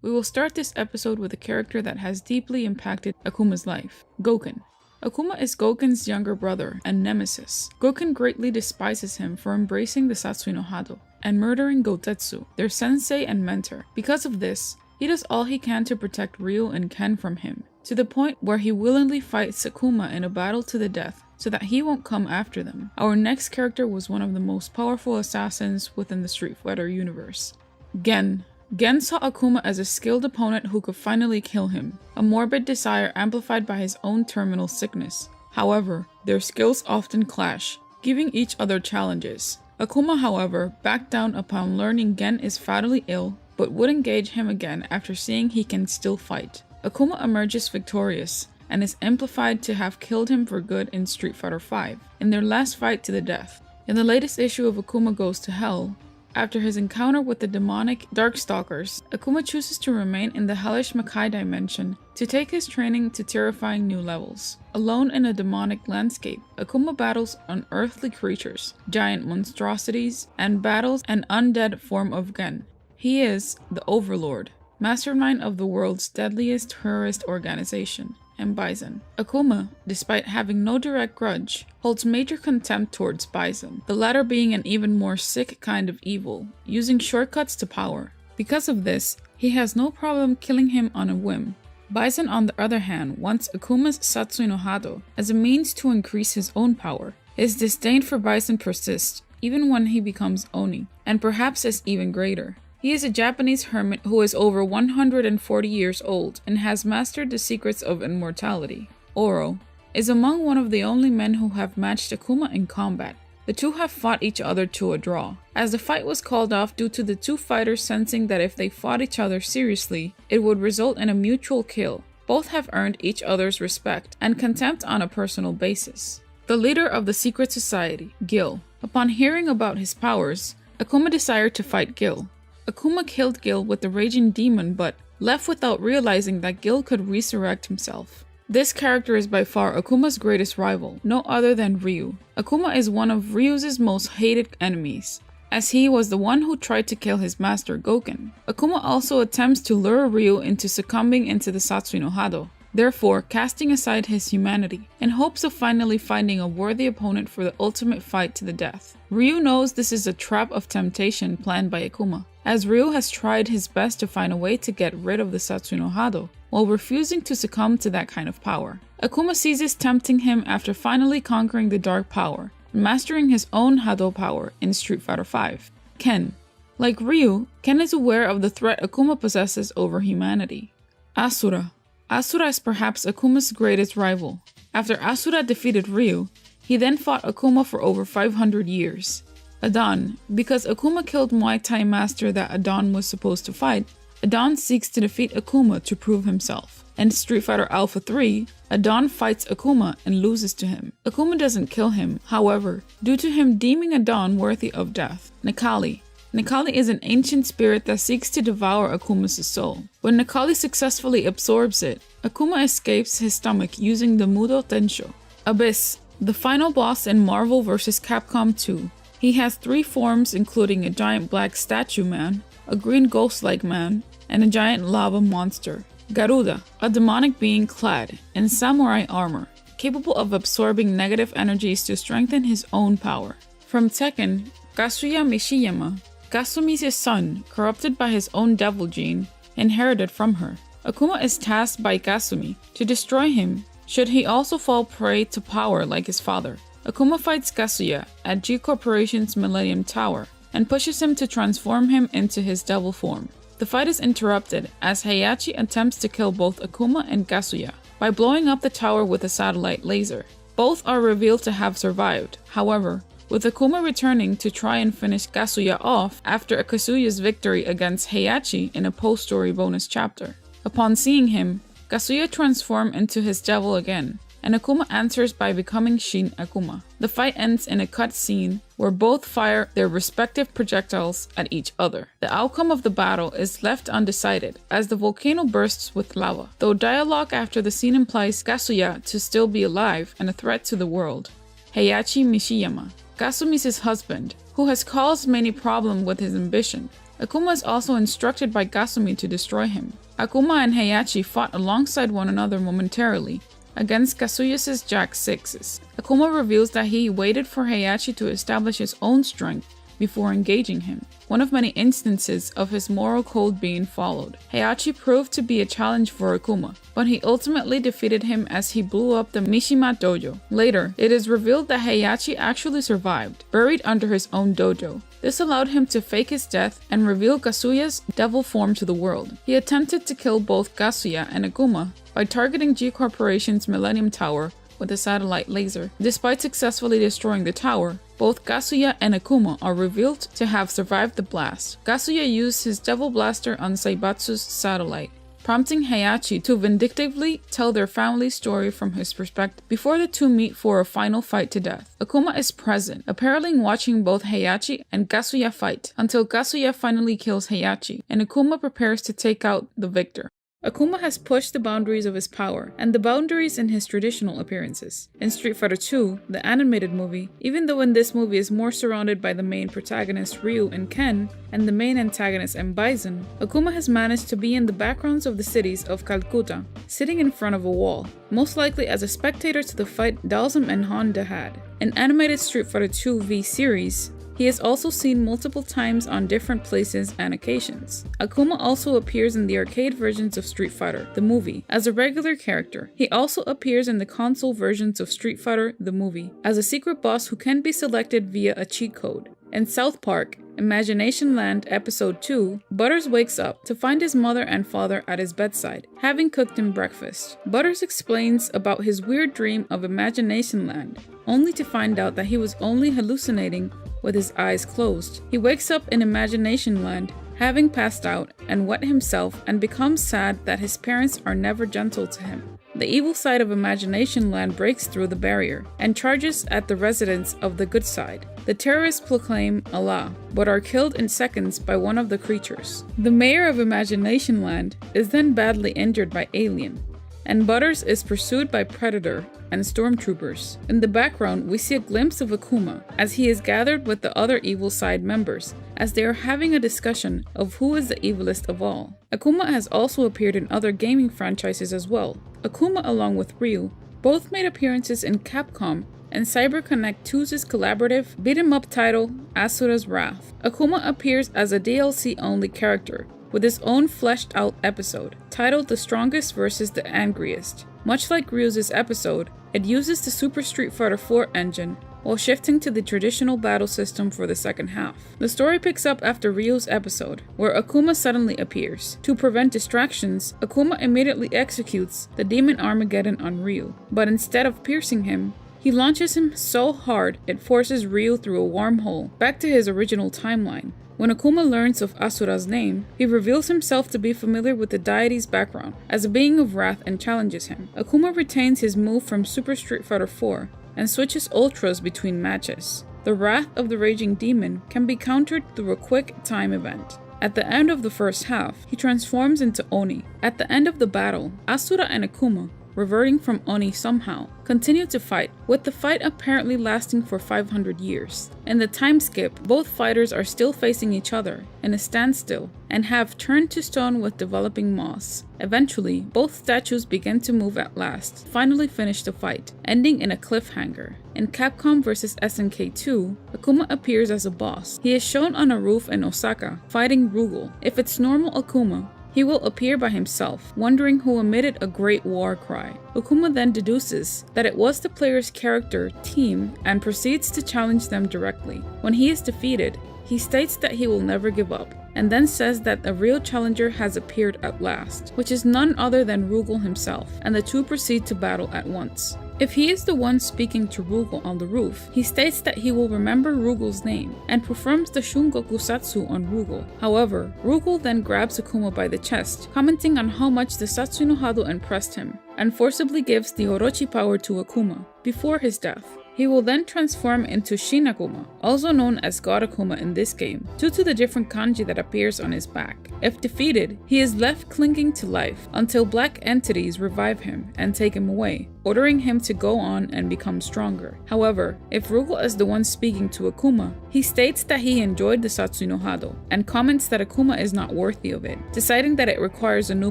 We will start this episode with a character that has deeply impacted Akuma's life, Gouken. Akuma is Gouken's younger brother and nemesis. Gouken greatly despises him for embracing the Satsui no Hado and murdering Goutetsu, their sensei and mentor. Because of this, he does all he can to protect Ryu and Ken from him, to the point where he willingly fights Akuma in a battle to the death so that he won't come after them. Our next character was one of the most powerful assassins within the Street Fighter universe, Gen. Gen saw Akuma as a skilled opponent who could finally kill him, a morbid desire amplified by his own terminal sickness. However, their skills often clash, giving each other challenges. Akuma, however, backed down upon learning Gen is fatally ill, but would engage him again after seeing he can still fight. Akuma emerges victorious, and is amplified to have killed him for good in Street Fighter V, in their last fight to the death. In the latest issue of Akuma Goes to Hell, after his encounter with the demonic Darkstalkers, Akuma chooses to remain in the hellish Makai dimension to take his training to terrifying new levels. Alone in a demonic landscape, Akuma battles unearthly creatures, giant monstrosities, and battles an undead form of Gen. He is the Overlord, mastermind of the world's deadliest terrorist organization, and Bison. Akuma, despite having no direct grudge, holds major contempt towards Bison, the latter being an even more sick kind of evil, using shortcuts to power. Because of this, he has no problem killing him on a whim. Bison, on the other hand, wants Akuma's Satsui no Hado as a means to increase his own power. His disdain for Bison persists, even when he becomes Oni, and perhaps is even greater. He is a Japanese hermit who is over 140 years old and has mastered the secrets of immortality. Oro is among one of the only men who have matched Akuma in combat. The two have fought each other to a draw, as the fight was called off due to the two fighters sensing that if they fought each other seriously, it would result in a mutual kill. Both have earned each other's respect and contempt on a personal basis. The leader of the secret society, Gill. Upon hearing about his powers, Akuma desired to fight Gill. Akuma killed Gill with the raging demon but left without realizing that Gill could resurrect himself. This character is by far Akuma's greatest rival, no other than Ryu. Akuma is one of Ryu's most hated enemies, as he was the one who tried to kill his master Gouken. Akuma also attempts to lure Ryu into succumbing into the Satsui no Hado, therefore casting aside his humanity, in hopes of finally finding a worthy opponent for the ultimate fight to the death. Ryu knows this is a trap of temptation planned by Akuma, as Ryu has tried his best to find a way to get rid of the Satsui no Hado, while refusing to succumb to that kind of power. Akuma sees this tempting him after finally conquering the dark power, and mastering his own Hado power in Street Fighter V. Ken. Like Ryu, Ken is aware of the threat Akuma possesses over humanity. Asura. Asura is perhaps Akuma's greatest rival. After Asura defeated Ryu, he then fought Akuma for over 500 years. Adon. Because Akuma killed Muay Thai master that Adon was supposed to fight, Adon seeks to defeat Akuma to prove himself. In Street Fighter Alpha 3, Adon fights Akuma and loses to him. Akuma doesn't kill him, however, due to him deeming Adon worthy of death. Nekali. Nekali is an ancient spirit that seeks to devour Akuma's soul. When Nekali successfully absorbs it, Akuma escapes his stomach using the Mudo Tensho. Abyss. The final boss in Marvel vs. Capcom 2. He has 3 forms including a giant black statue man, a green ghost-like man, and a giant lava monster. Garuda, a demonic being clad in samurai armor, capable of absorbing negative energies to strengthen his own power. From Tekken, Kazuya Mishiyama, Kasumi's son, corrupted by his own devil gene, inherited from her. Akuma is tasked by Kasumi to destroy him should he also fall prey to power like his father. Akuma fights Kazuya at G Corporation's Millennium Tower and pushes him to transform him into his devil form. The fight is interrupted as Heihachi attempts to kill both Akuma and Kazuya by blowing up the tower with a satellite laser. Both are revealed to have survived, however, with Akuma returning to try and finish Kazuya off after Kazuya's victory against Heihachi in a post-story bonus chapter. Upon seeing him, Kazuya transforms into his devil again, and Akuma answers by becoming Shin Akuma. The fight ends in a cutscene where both fire their respective projectiles at each other. The outcome of the battle is left undecided as the volcano bursts with lava, though dialogue after the scene implies Kazuya to still be alive and a threat to the world. Heihachi Mishiyama, Kasumi's husband, who has caused many problems with his ambition. Akuma is also instructed by Kasumi to destroy him. Akuma and Heihachi fought alongside one another momentarily against Kazuya's Jack 6s. Akuma reveals that he waited for Heihachi to establish his own strength before engaging him, one of many instances of his moral code being followed. Heihachi proved to be a challenge for Akuma, but he ultimately defeated him as he blew up the Mishima dojo. Later, it is revealed that Heihachi actually survived, buried under his own dojo. This allowed him to fake his death and reveal Kazuya's devil form to the world. He attempted to kill both Kazuya and Akuma by targeting G Corporation's Millennium Tower with a satellite laser. Despite successfully destroying the tower, both Kazuya and Akuma are revealed to have survived the blast. Kazuya used his devil blaster on Saibatsu's satellite, prompting Heihachi to vindictively tell their family story from his perspective before the two meet for a final fight to death. Akuma is present, apparently watching both Heihachi and Kazuya fight, until Kazuya finally kills Heihachi, and Akuma prepares to take out the victor. Akuma has pushed the boundaries of his power, and the boundaries in his traditional appearances. In Street Fighter II, the animated movie, even though in this movie is more surrounded by the main protagonists Ryu and Ken, and the main antagonist M. Bison, Akuma has managed to be in the backgrounds of the cities of Calcutta, sitting in front of a wall, most likely as a spectator to the fight Dalsum and Honda had. In animated Street Fighter II V series, he is also seen multiple times on different places and occasions. Akuma also appears in the arcade versions of Street Fighter, the movie, as a regular character. He also appears in the console versions of Street Fighter, the movie, as a secret boss who can be selected via a cheat code. In South Park, Imagination Land Episode 2, Butters wakes up to find his mother and father at his bedside, having cooked him breakfast. Butters explains about his weird dream of Imagination Land, only to find out that he was only hallucinating with his eyes closed. He wakes up in Imagination Land, having passed out and wet himself, and becomes sad that his parents are never gentle to him. The evil side of Imagination Land breaks through the barrier and charges at the residents of the good side. The terrorists proclaim Allah, but are killed in seconds by one of the creatures. The mayor of Imagination Land is then badly injured by Alien, and Butters is pursued by Predator and stormtroopers. In the background, we see a glimpse of Akuma as he is gathered with the other evil side members as they are having a discussion of who is the evilest of all. Akuma has also appeared in other gaming franchises as well. Akuma, along with Ryu, both made appearances in Capcom and CyberConnect 2's collaborative beat-em-up title Asura's Wrath. Akuma appears as a DLC-only character with his own fleshed-out episode titled The Strongest vs. the Angriest. Much like Ryu's episode, it uses the Super Street Fighter 4 engine while shifting to the traditional battle system for the second half. The story picks up after Ryu's episode, where Akuma suddenly appears. To prevent distractions, Akuma immediately executes the Demon Armageddon on Ryu, but instead of piercing him, he launches him so hard it forces Ryu through a wormhole back to his original timeline. When Akuma learns of Asura's name, he reveals himself to be familiar with the deity's background as a being of wrath and challenges him. Akuma retains his move from Super Street Fighter 4 and switches ultras between matches. The wrath of the raging demon can be countered through a quick time event. At the end of the first half, he transforms into Oni. At the end of the battle, Asura and Akuma, reverting from Oni somehow, continue to fight, with the fight apparently lasting for 500 years. In the time skip, both fighters are still facing each other in a standstill and have turned to stone with developing moss. Eventually, both statues begin to move at last, finally finish the fight, ending in a cliffhanger. In Capcom vs SNK 2, Akuma appears as a boss. He is shown on a roof in Osaka, fighting Rugal. If it's normal Akuma, he will appear by himself, wondering who emitted a great war cry. Akuma then deduces that it was the player's character, team, and proceeds to challenge them directly. When he is defeated, he states that he will never give up, and then says that a real challenger has appeared at last, which is none other than Rugal himself, and the two proceed to battle at once. If he is the one speaking to Rugal on the roof, he states that he will remember Rugal's name and performs the Shun satsu on Rugal. However, Rugal then grabs Akuma by the chest, commenting on how much the Satsui no Hado impressed him, and forcibly gives the Orochi power to Akuma before his death. He will then transform into Shin Akuma, also known as God Akuma in this game, due to the different kanji that appears on his back. If defeated, he is left clinging to life until black entities revive him and take him away, ordering him to go on and become stronger. However, if Rugal is the one speaking to Akuma, he states that he enjoyed the Satsui no Hado and comments that Akuma is not worthy of it. Deciding that it requires a new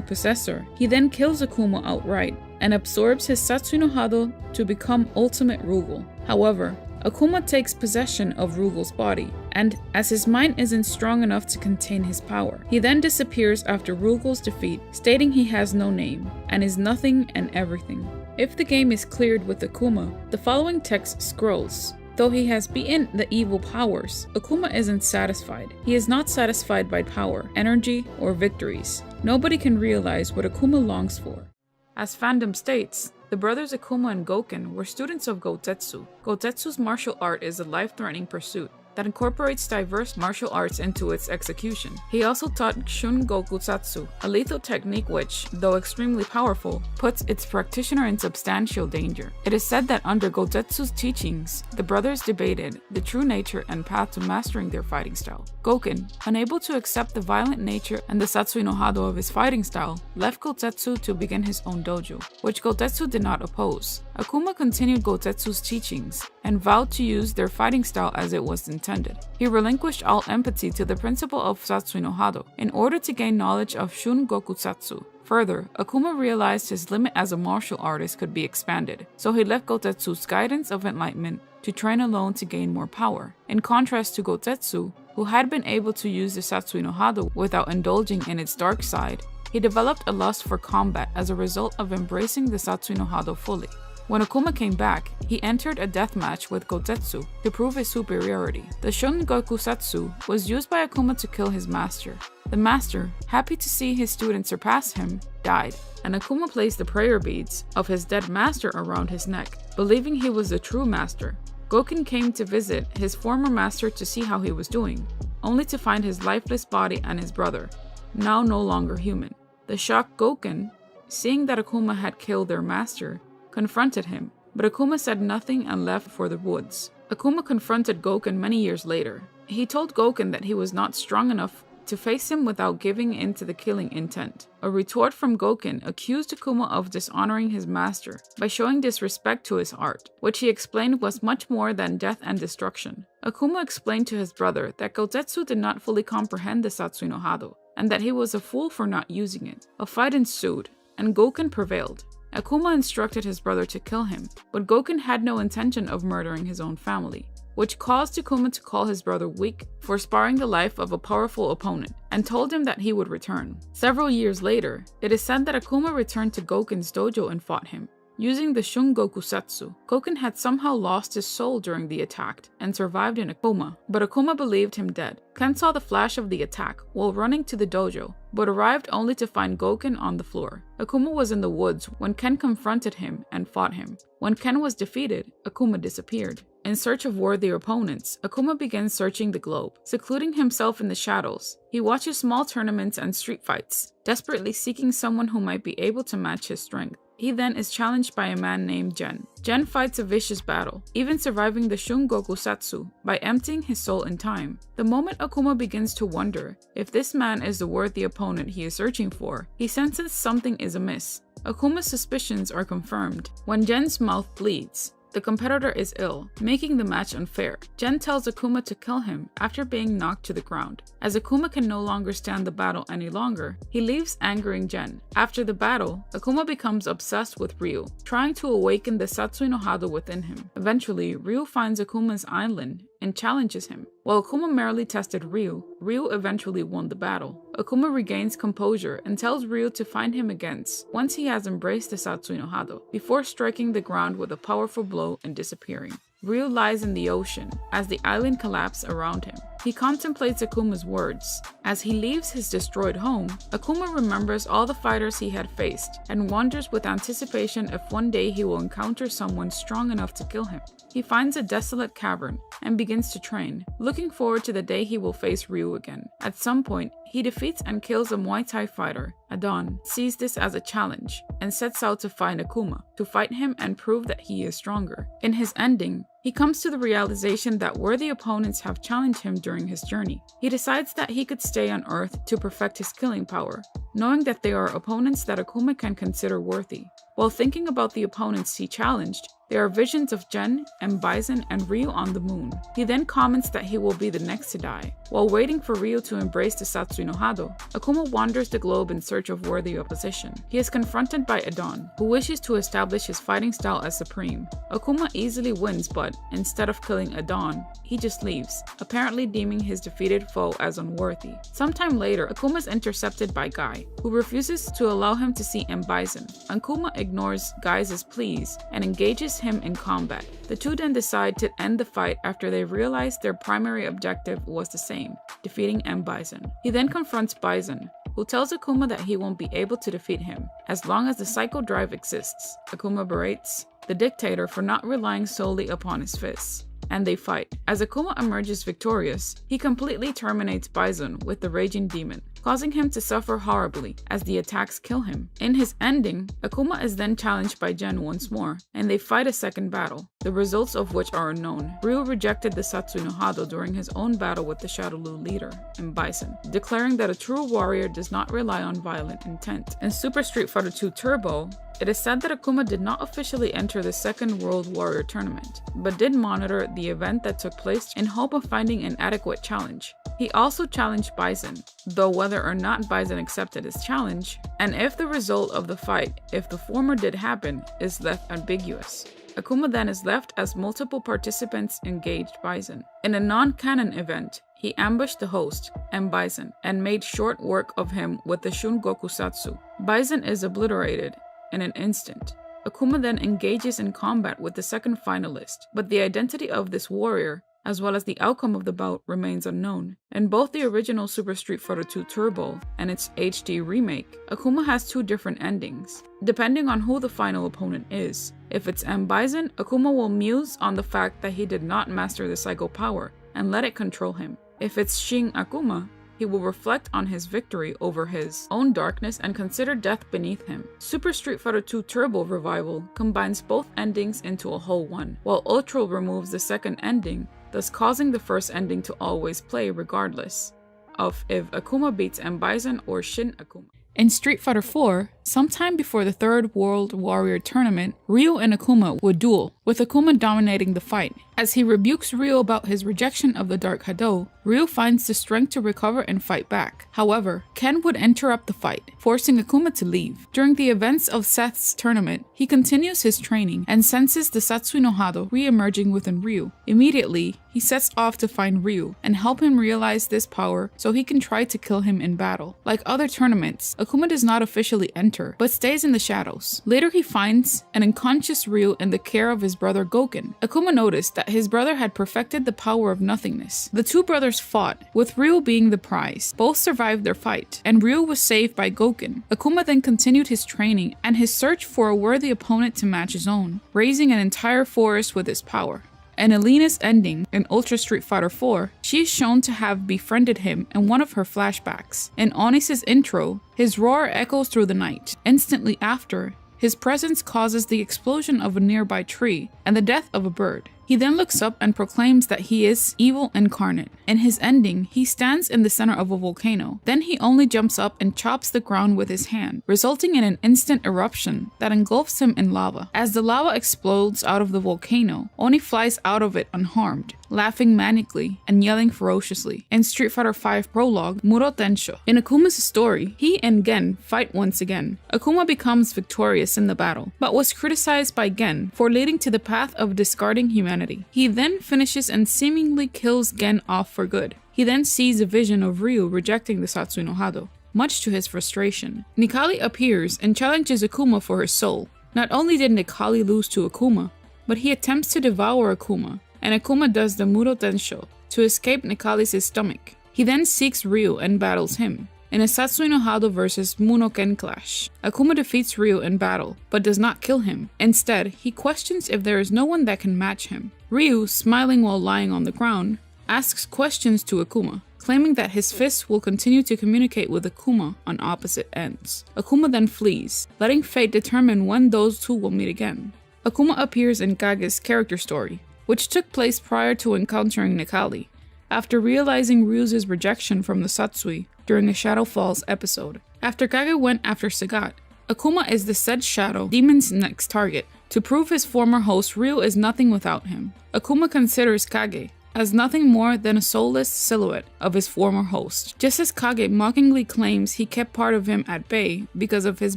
possessor, he then kills Akuma outright and absorbs his Satsui no Hado to become Ultimate Rugal. However, Akuma takes possession of Rugal's body, and as his mind isn't strong enough to contain his power, he then disappears after Rugal's defeat, stating he has no name and is nothing and everything. If the game is cleared with Akuma, the following text scrolls. Though he has beaten the evil powers, Akuma isn't satisfied. He is not satisfied by power, energy, or victories. Nobody can realize what Akuma longs for. As fandom states, the brothers Akuma and Gouken were students of Goutetsu. Goutetsu's martial art is a life-threatening pursuit that incorporates diverse martial arts into its execution. He also taught shun goutetsu, a lethal technique which, though extremely powerful, puts its practitioner in substantial danger. It is said that under Goutetsu's teachings, the brothers debated the true nature and path to mastering their fighting style. Gouken, unable to accept the violent nature and the Satsui no Hado of his fighting style, left Goutetsu to begin his own dojo, which Goutetsu did not oppose. Akuma continued Goutetsu's teachings and vowed to use their fighting style as it was intended. He relinquished all empathy to the principle of Satsui no Hado in order to gain knowledge of shun goutetsu. Further, Akuma realized his limit as a martial artist could be expanded, so he left Goutetsu's guidance of enlightenment to train alone to gain more power. In contrast to Goutetsu, who had been able to use the Satsui no Hado without indulging in its dark side, he developed a lust for combat as a result of embracing the Satsui no Hado fully. When Akuma came back, he entered a death match with Goutetsu to prove his superiority. The shun satsu was used by Akuma to kill his master. The master, happy to see his student surpass him, died, and Akuma placed the prayer beads of his dead master around his neck, believing he was the true master. Gouken came to visit his former master to see how he was doing, only to find his lifeless body and his brother, now no longer human. The shocked Gouken, seeing that Akuma had killed their master, confronted him, but Akuma said nothing and left for the woods. Akuma confronted Gouken many years later. He told Gouken that he was not strong enough to face him without giving in to the killing intent. A retort from Gouken accused Akuma of dishonoring his master by showing disrespect to his art, which he explained was much more than death and destruction. Akuma explained to his brother that Goutetsu did not fully comprehend the Satsui no Hado, and that he was a fool for not using it. A fight ensued, and Gouken prevailed. Akuma instructed his brother to kill him, but Gouken had no intention of murdering his own family, which caused Akuma to call his brother weak for sparing the life of a powerful opponent, and told him that he would return. Several years later, it is said that Akuma returned to Gouken's dojo and fought him. Using the shun satsu, Gouken had somehow lost his soul during the attack and survived in a coma, but Akuma believed him dead. Ken saw the flash of the attack while running to the dojo, but arrived only to find Gouken on the floor. Akuma was in the woods when Ken confronted him and fought him. When Ken was defeated, Akuma disappeared. In search of worthy opponents, Akuma begins searching the globe. Secluding himself in the shadows, he watches small tournaments and street fights, desperately seeking someone who might be able to match his strength. He then is challenged by a man named Gen. Gen fights a vicious battle, even surviving the shun satsu by emptying his soul in time. The moment Akuma begins to wonder if this man is the worthy opponent he is searching for, he senses something is amiss. Akuma's suspicions are confirmed when Gen's mouth bleeds. The competitor is ill, making the match unfair. Gen tells Akuma to kill him after being knocked to the ground. As Akuma can no longer stand the battle any longer, he leaves, angering Gen. After the battle, Akuma becomes obsessed with Ryu, trying to awaken the Satsui no Hado within him. Eventually, Ryu finds Akuma's island and challenges him. While Akuma merely tested Ryu eventually won the battle. Akuma regains composure and tells Ryu to find him again once he has embraced the Satsui no Hado, before striking the ground with a powerful blow and disappearing. Ryu lies in the ocean as the island collapses around him. He contemplates Akuma's words. As he leaves his destroyed home, Akuma remembers all the fighters he had faced and wonders with anticipation if one day he will encounter someone strong enough to kill him. He finds a desolate cavern and begins to train, looking forward to the day he will face Ryu again. At some point, he defeats and kills a Muay Thai fighter. Adon sees this as a challenge and sets out to find Akuma, to fight him and prove that he is stronger. In his ending, he comes to the realization that worthy opponents have challenged him during his journey. He decides that he could stay on Earth to perfect his killing power, knowing that they are opponents that Akuma can consider worthy. While thinking about the opponents he challenged, there are visions of Gen and Bison and Ryu on the moon. He then comments that he will be the next to die. While waiting for Ryu to embrace the Satsui no Hado, Akuma wanders the globe in search of worthy opposition. He is confronted by Adon, who wishes to establish his fighting style as supreme. Akuma easily wins, but instead of killing Adon, he just leaves, apparently deeming his defeated foe as unworthy. Sometime later, Akuma is intercepted by Guy, who refuses to allow him to see M. Bison. Akuma ignores Guy's pleas and engages him in combat. The two then decide to end the fight after they realize their primary objective was the same, defeating M. Bison. He then confronts Bison, who tells Akuma that he won't be able to defeat him as long as the psycho drive exists. Akuma berates the dictator for not relying solely upon his fists, and they fight. As Akuma emerges victorious, he completely terminates Bison with the raging demon, causing him to suffer horribly as the attacks kill him. In his ending, Akuma is then challenged by Gen once more, and they fight a second battle, the results of which are unknown. Ryu rejected the Satsui no Hado during his own battle with the Shadowloo leader, M. Bison, declaring that a true warrior does not rely on violent intent. In Super Street Fighter II Turbo, it is said that Akuma did not officially enter the Second World Warrior Tournament, but did monitor the event that took place in hope of finding an adequate challenge. He also challenged Bison, though whether or not Bison accepted his challenge, and if the result of the fight, if the former did happen, is left ambiguous. Akuma then is left as multiple participants engaged Bison. In a non-canon event, he ambushed the host, M. Bison, and made short work of him with the shun satsu. Bison is obliterated in an instant. Akuma then engages in combat with the second finalist, but the identity of this warrior, as well as the outcome of the bout, remains unknown. In both the original Super Street Fighter II Turbo and its HD remake, Akuma has two different endings, depending on who the final opponent is. If it's M. Bison, Akuma will muse on the fact that he did not master the Psycho power and let it control him. If it's Shin Akuma, he will reflect on his victory over his own darkness and consider death beneath him. Super Street Fighter II Turbo Revival combines both endings into a whole one, while Ultra removes the second ending, thus causing the first ending to always play regardless of if Akuma beats M. Bison or Shin Akuma. In Street Fighter IV, sometime before the Third World Warrior Tournament, Ryu and Akuma would duel, with Akuma dominating the fight. As he rebukes Ryu about his rejection of the Dark Hado, Ryu finds the strength to recover and fight back. However, Ken would interrupt the fight, forcing Akuma to leave. During the events of Seth's tournament, he continues his training and senses the Satsui no Hado re-emerging within Ryu. Immediately, he sets off to find Ryu and help him realize this power so he can try to kill him in battle. Like other tournaments, Akuma does not officially enter, but stays in the shadows. Later he finds an unconscious Ryu in the care of his brother Gouken. Akuma noticed that his brother had perfected the power of nothingness. The two brothers fought, with Ryu being the prize. Both survived their fight, and Ryu was saved by Gouken. Akuma then continued his training and his search for a worthy opponent to match his own, raising an entire forest with his power. In Alina's ending in Ultra Street Fighter IV, she is shown to have befriended him in one of her flashbacks. In Onyx's intro, his roar echoes through the night. Instantly after, his presence causes the explosion of a nearby tree and the death of a bird. He then looks up and proclaims that he is evil incarnate. In his ending, he stands in the center of a volcano. Then he only jumps up and chops the ground with his hand, resulting in an instant eruption that engulfs him in lava. As the lava explodes out of the volcano, Oni flies out of it unharmed, laughing manically and yelling ferociously. In Street Fighter V Prologue, Muro Tensho. In Akuma's story, he and Gen fight once again. Akuma becomes victorious in the battle, but was criticized by Gen for leading to the path of discarding humanity. He then finishes and seemingly kills Gen off for good. He then sees a vision of Ryu rejecting the Satsui no Hado. Much to his frustration, Nikali appears and challenges Akuma for her soul. Not only did Nikali lose to Akuma, but he attempts to devour Akuma, and Akuma does the Muro Tensho to escape Nikali's stomach. He then seeks Ryu and battles him. In a Satsui no Hado vs Munoken clash, Akuma defeats Ryu in battle, but does not kill him. Instead, he questions if there is no one that can match him. Ryu, smiling while lying on the ground, asks questions to Akuma, claiming that his fists will continue to communicate with Akuma on opposite ends. Akuma then flees, letting fate determine when those two will meet again. Akuma appears in Kage's character story, which took place prior to encountering Nikali, after realizing Ryu's rejection from the Satsui during a Shadow Falls episode. After Kage went after Sagat, Akuma is the said Shadow Demon's next target. To prove his former host Ryu is nothing without him, Akuma considers Kage as nothing more than a soulless silhouette of his former host. Just as Kage mockingly claims he kept part of him at bay because of his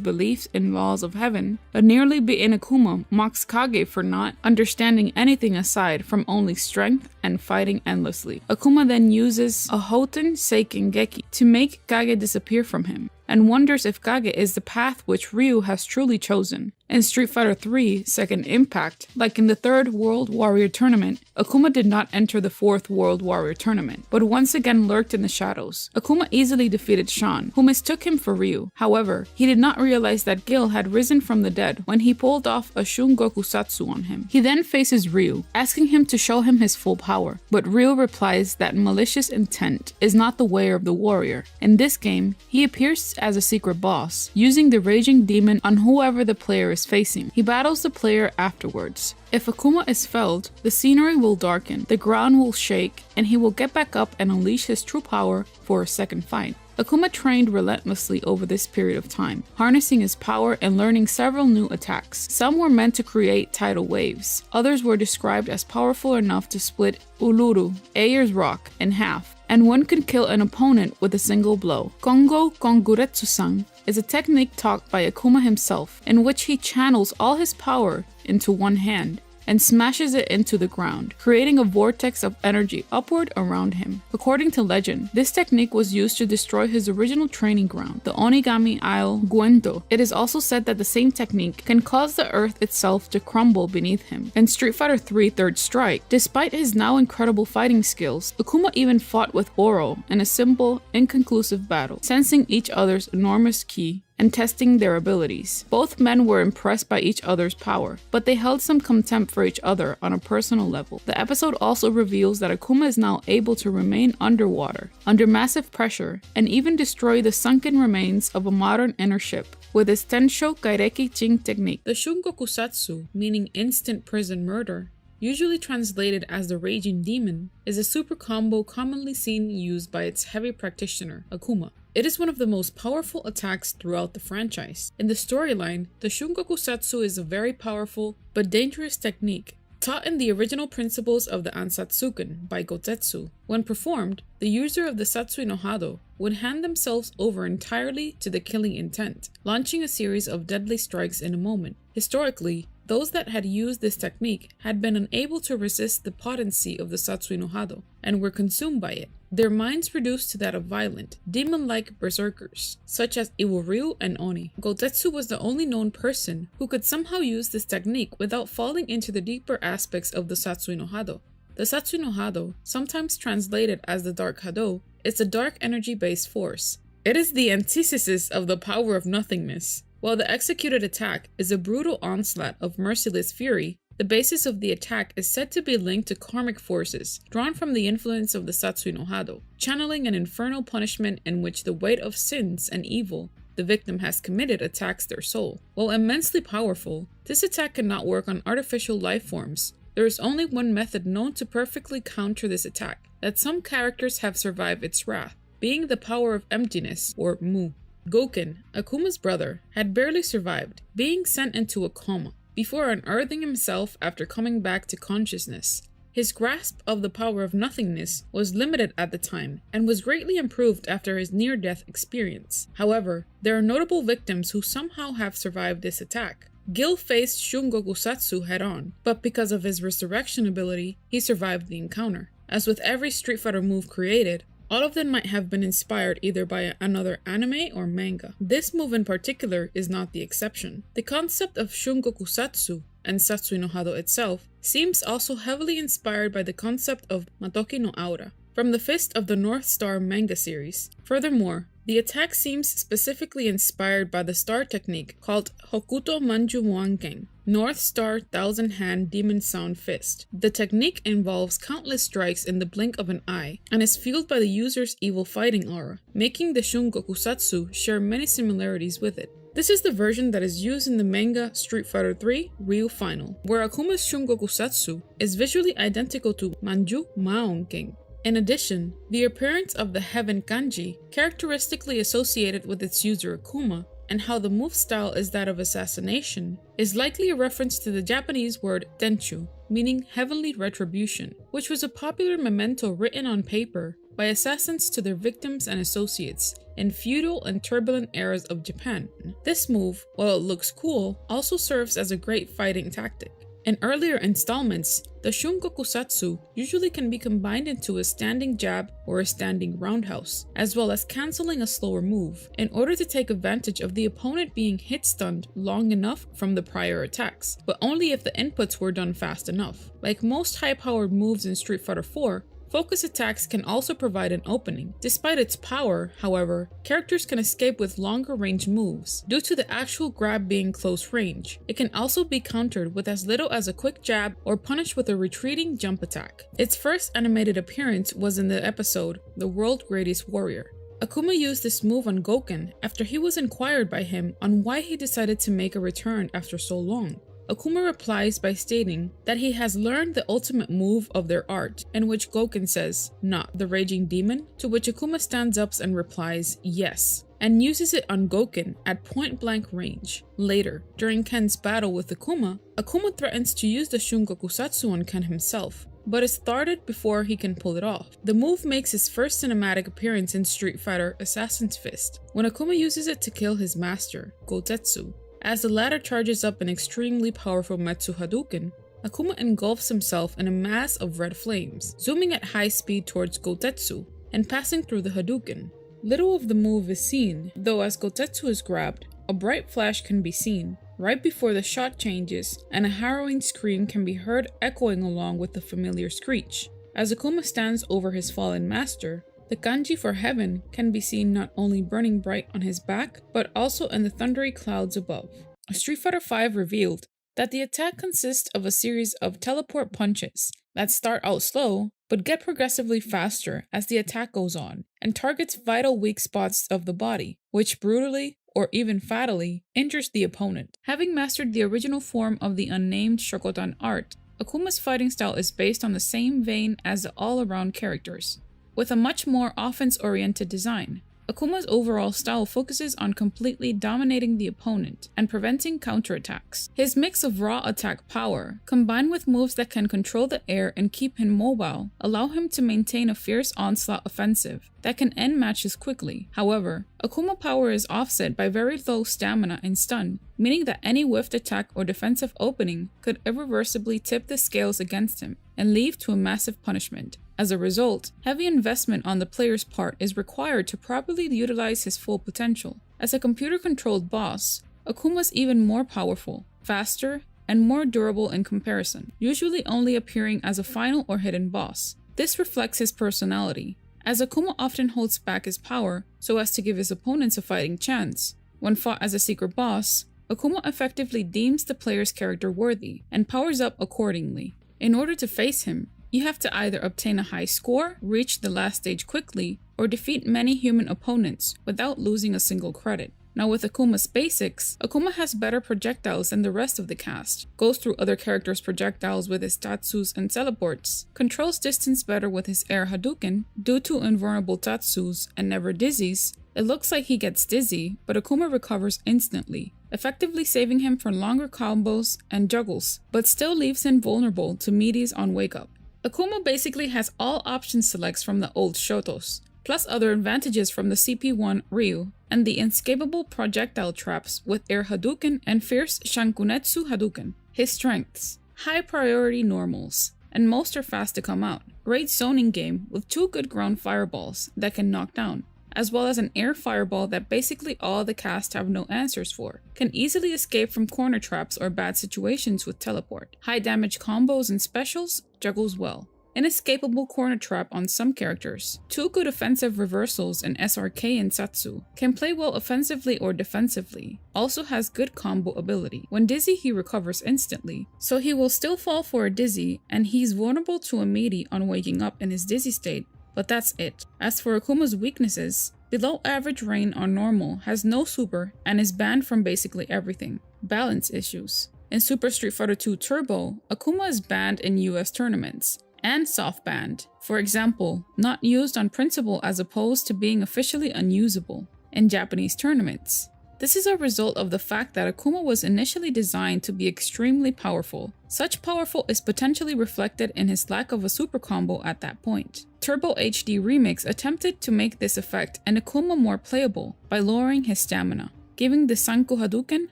beliefs in laws of heaven, a nearly beaten Akuma mocks Kage for not understanding anything aside from only strength and fighting endlessly. Akuma then uses a Houten Seiken Geki to make Kage disappear from him, and wonders if Kage is the path which Ryu has truly chosen. In Street Fighter III Second Impact, like in the Third World Warrior Tournament, Akuma did not enter the Fourth World Warrior Tournament, but once again lurked in the shadows. Akuma easily defeated Shun, who mistook him for Ryu. However, he did not realize that Gill had risen from the dead when he pulled off a Shun Goku Satsu on him. He then faces Ryu, asking him to show him his full power, but Ryu replies that malicious intent is not the way of the warrior. In this game, he appears as a secret boss, using the raging demon on whoever the player is facing. He battles the player afterwards. If Akuma is felled, the scenery will darken, the ground will shake, and he will get back up and unleash his true power for a second fight. Akuma trained relentlessly over this period of time, harnessing his power and learning several new attacks. Some were meant to create tidal waves, others were described as powerful enough to split Uluru, Ayer's Rock, in half, and one could kill an opponent with a single blow. Kongo Konguretsu-san is a technique taught by Akuma himself, in which he channels all his power into one hand and smashes it into the ground, creating a vortex of energy upward around him. According to legend, this technique was used to destroy his original training ground, the Onigami Isle Gwento. It is also said that the same technique can cause the earth itself to crumble beneath him. In Street Fighter III Third Strike, despite his now incredible fighting skills, Akuma even fought with Oro in a simple, inconclusive battle, sensing each other's enormous ki and testing their abilities. Both men were impressed by each other's power, but they held some contempt for each other on a personal level. The episode also reveals that Akuma is now able to remain underwater, under massive pressure, and even destroy the sunken remains of a modern inner ship with his Tensho Kaireki Jing technique. The Shun Satsu, meaning instant prison murder, usually translated as the Raging Demon, is a super combo commonly seen used by its heavy practitioner, Akuma. It is one of the most powerful attacks throughout the franchise. In the storyline, the Shun Satsu is a very powerful but dangerous technique, taught in the original principles of the Ansatsuken by Goutetsu. When performed, the user of the Satsui no Hado would hand themselves over entirely to the killing intent, launching a series of deadly strikes in a moment. Historically, those that had used this technique had been unable to resist the potency of the Satsui no Hado and were consumed by it, their minds reduced to that of violent, demon-like berserkers, such as Iworyu and Oni. Goutetsu was the only known person who could somehow use this technique without falling into the deeper aspects of the Satsui no Hado. The Satsui no Hado, sometimes translated as the Dark Hado, is a dark energy-based force. It is the antithesis of the power of nothingness. While the executed attack is a brutal onslaught of merciless fury, the basis of the attack is said to be linked to karmic forces drawn from the influence of the Satsui no Hado, channeling an infernal punishment in which the weight of sins and evil the victim has committed attacks their soul. While immensely powerful, this attack cannot work on artificial life forms. There is only one method known to perfectly counter this attack, that some characters have survived its wrath, being the power of emptiness, or Mu. Gouken, Akuma's brother, had barely survived, being sent into a coma, before unearthing himself after coming back to consciousness. His grasp of the power of nothingness was limited at the time, and was greatly improved after his near-death experience. However, there are notable victims who somehow have survived this attack. Gill faced Shun Satsu head-on, but because of his resurrection ability, he survived the encounter. As with every Street Fighter move created, all of them might have been inspired either by another anime or manga. This move in particular is not the exception. The concept of Shun Satsu and Satsui no Hado itself seems also heavily inspired by the concept of Matoki no Aura from the Fist of the North Star manga series. Furthermore, the attack seems specifically inspired by the star technique called Hokuto Manju Muanken, North Star Thousand Hand Demon Sound Fist. The technique involves countless strikes in the blink of an eye and is fueled by the user's evil fighting aura, making the Shun Satsu share many similarities with it. This is the version that is used in the manga Street Fighter III Ryu Final, where Akuma's Shun Satsu is visually identical to Manju Muanken. In addition, the appearance of the Heaven Kanji, characteristically associated with its user Akuma, and how the move style is that of assassination, is likely a reference to the Japanese word tenchu, meaning heavenly retribution, which was a popular memento written on paper by assassins to their victims and associates in feudal and turbulent eras of Japan. This move, while it looks cool, also serves as a great fighting tactic. In earlier installments, the Shun Satsu usually can be combined into a standing jab or a standing roundhouse, as well as cancelling a slower move, in order to take advantage of the opponent being hit-stunned long enough from the prior attacks, but only if the inputs were done fast enough. Like most high-powered moves in Street Fighter IV, focus attacks can also provide an opening. Despite its power, however, characters can escape with longer range moves due to the actual grab being close range. It can also be countered with as little as a quick jab or punished with a retreating jump attack. Its first animated appearance was in the episode The World's Greatest Warrior. Akuma used this move on Gouken after he was inquired by him on why he decided to make a return after so long. Akuma replies by stating that he has learned the ultimate move of their art, in which Gouken says, "Not the Raging Demon?" To which Akuma stands up and replies, "Yes," and uses it on Gouken at point-blank range. Later, during Ken's battle with Akuma, Akuma threatens to use the Shun Satsu on Ken himself, but is thwarted before he can pull it off. The move makes his first cinematic appearance in Street Fighter Assassin's Fist, when Akuma uses it to kill his master, Goutetsu. As the latter charges up an extremely powerful Metsu Hadouken, Akuma engulfs himself in a mass of red flames, zooming at high speed towards Goutetsu and passing through the Hadouken. Little of the move is seen, though as Goutetsu is grabbed, a bright flash can be seen right before the shot changes, and a harrowing scream can be heard echoing along with the familiar screech. As Akuma stands over his fallen master, the kanji for heaven can be seen not only burning bright on his back, but also in the thundery clouds above. Street Fighter V revealed that the attack consists of a series of teleport punches that start out slow, but get progressively faster as the attack goes on, and targets vital weak spots of the body, which brutally, or even fatally, injures the opponent. Having mastered the original form of the unnamed Shokotan art, Akuma's fighting style is based on the same vein as the all-around characters, with a much more offense-oriented design. Akuma's overall style focuses on completely dominating the opponent and preventing counterattacks. His mix of raw attack power, combined with moves that can control the air and keep him mobile, allow him to maintain a fierce onslaught offensive that can end matches quickly. However, Akuma power is offset by very low stamina and stun, meaning that any whiffed attack or defensive opening could irreversibly tip the scales against him and lead to a massive punishment. As a result, heavy investment on the player's part is required to properly utilize his full potential. As a computer-controlled boss, Akuma is even more powerful, faster, and more durable in comparison, usually only appearing as a final or hidden boss. This reflects his personality, as Akuma often holds back his power so as to give his opponents a fighting chance. When fought as a secret boss, Akuma effectively deems the player's character worthy and powers up accordingly. In order to face him, you have to either obtain a high score, reach the last stage quickly, or defeat many human opponents without losing a single credit. Now with Akuma's basics, Akuma has better projectiles than the rest of the cast, goes through other characters' projectiles with his tatsus and teleports, controls distance better with his air Hadouken due to invulnerable tatsus, and never dizzies. It looks like he gets dizzy, but Akuma recovers instantly, effectively saving him from longer combos and juggles, but still leaves him vulnerable to meaties on wake up. Akuma basically has all option selects from the old Shotos, plus other advantages from the CP1 Ryu, and the inescapable projectile traps with air Hadouken and fierce Shankunetsu Hadouken. His strengths: high priority normals, and most are fast to come out. Great zoning game with 2 good ground fireballs that can knock down, as well as an air fireball that basically all the cast have no answers for. Can easily escape from corner traps or bad situations with teleport. High damage combos and specials, juggles well. Inescapable corner trap on some characters. 2 good offensive reversals in SRK and Satsu. Can play well offensively or defensively. Also has good combo ability. When dizzy, he recovers instantly, so he will still fall for a dizzy, and he's vulnerable to a meaty on waking up in his dizzy state. But that's it. As for Akuma's weaknesses, below average rain on normal, has no super, and is banned from basically everything. Balance issues. In Super Street Fighter 2 Turbo, Akuma is banned in US tournaments, and soft banned. For example, not used on principle as opposed to being officially unusable in Japanese tournaments. This is a result of the fact that Akuma was initially designed to be extremely powerful. Such powerful is potentially reflected in his lack of a super combo at that point. Turbo HD Remix attempted to make this effect and Akuma more playable by lowering his stamina, giving the Sanku Hadouken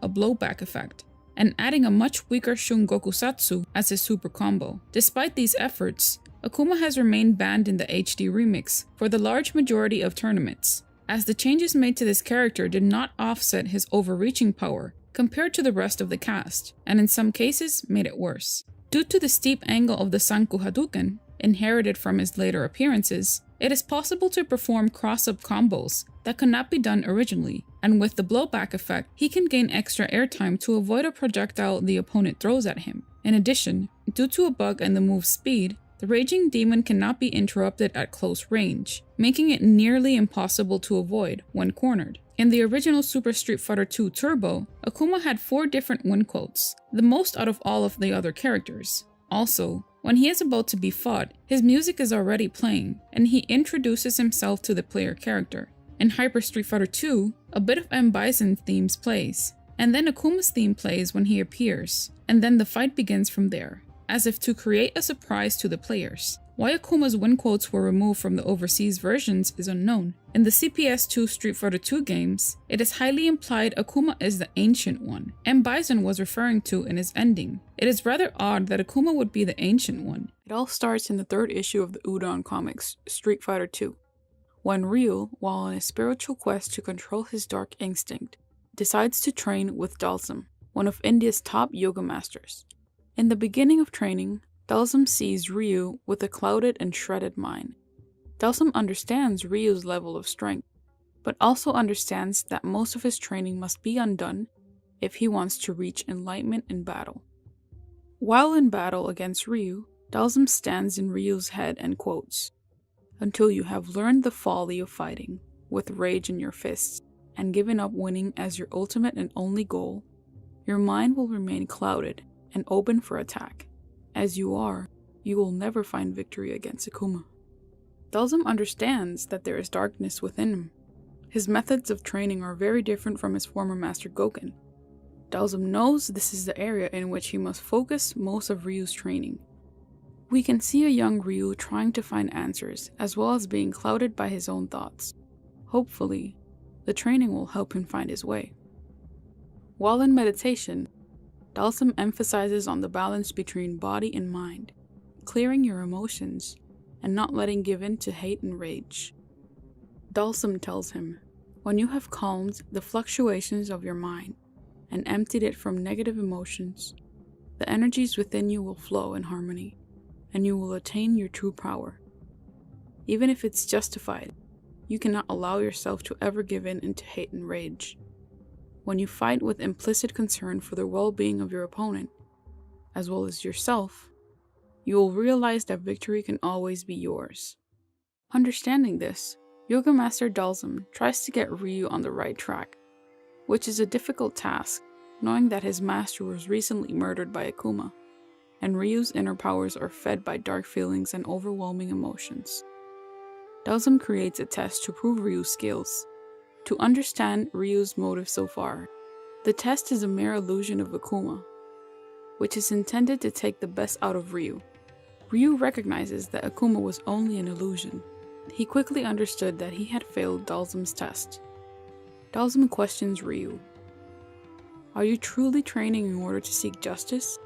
a blowback effect, and adding a much weaker Shun Goku Satsu as his super combo. Despite these efforts, Akuma has remained banned in the HD Remix for the large majority of tournaments, as the changes made to this character did not offset his overreaching power compared to the rest of the cast, and in some cases made it worse. Due to the steep angle of the Sanku Hadouken, inherited from his later appearances, it is possible to perform cross-up combos that could not be done originally, and with the blowback effect, he can gain extra airtime to avoid a projectile the opponent throws at him. In addition, due to a bug in the move's speed, the Raging Demon cannot be interrupted at close range, making it nearly impossible to avoid when cornered. In the original Super Street Fighter 2 Turbo, Akuma had 4 different win quotes, the most out of all of the other characters. Also, when he is about to be fought, his music is already playing, and he introduces himself to the player character. In Hyper Street Fighter 2, a bit of M. Bison's themes plays, and then Akuma's theme plays when he appears, and then the fight begins from there, as if to create a surprise to the players. Why Akuma's win quotes were removed from the overseas versions is unknown. In the CPS2 Street Fighter II games, it is highly implied Akuma is the Ancient One, M. Bison was referring to in his ending. It is rather odd that Akuma would be the Ancient One. It all starts in the third issue of the Udon comics, Street Fighter II, when Ryu, while on a spiritual quest to control his dark instinct, decides to train with Dalsum, one of India's top yoga masters. In the beginning of training, Dalsum sees Ryu with a clouded and shredded mind. Dalsum understands Ryu's level of strength, but also understands that most of his training must be undone if he wants to reach enlightenment in battle. While in battle against Ryu, Dalsum stands in Ryu's head and quotes, "Until you have learned the folly of fighting, with rage in your fists, and given up winning as your ultimate and only goal, your mind will remain clouded and open for attack. As you are, you will never find victory against Akuma." Dalsum understands that there is darkness within him. His methods of training are very different from his former master Gouken. Dalsum knows this is the area in which he must focus most of Ryu's training. We can see a young Ryu trying to find answers, as well as being clouded by his own thoughts. Hopefully, the training will help him find his way. While in meditation, Dalsum emphasizes on the balance between body and mind, clearing your emotions, and not letting give in to hate and rage. Dalsum tells him, when you have calmed the fluctuations of your mind and emptied it from negative emotions, the energies within you will flow in harmony, and you will attain your true power. Even if it's justified, you cannot allow yourself to ever give in into hate and rage. When you fight with implicit concern for the well-being of your opponent, as well as yourself, you will realize that victory can always be yours. Understanding this, Yoga Master Dalsum tries to get Ryu on the right track, which is a difficult task, knowing that his master was recently murdered by Akuma, and Ryu's inner powers are fed by dark feelings and overwhelming emotions. Dalsum creates a test to prove Ryu's skills. To understand Ryu's motive so far, the test is a mere illusion of Akuma, which is intended to take the best out of Ryu. Ryu recognizes that Akuma was only an illusion. He quickly understood that he had failed Dalsum's test. Dalsum questions Ryu. Are you truly training in order to seek justice?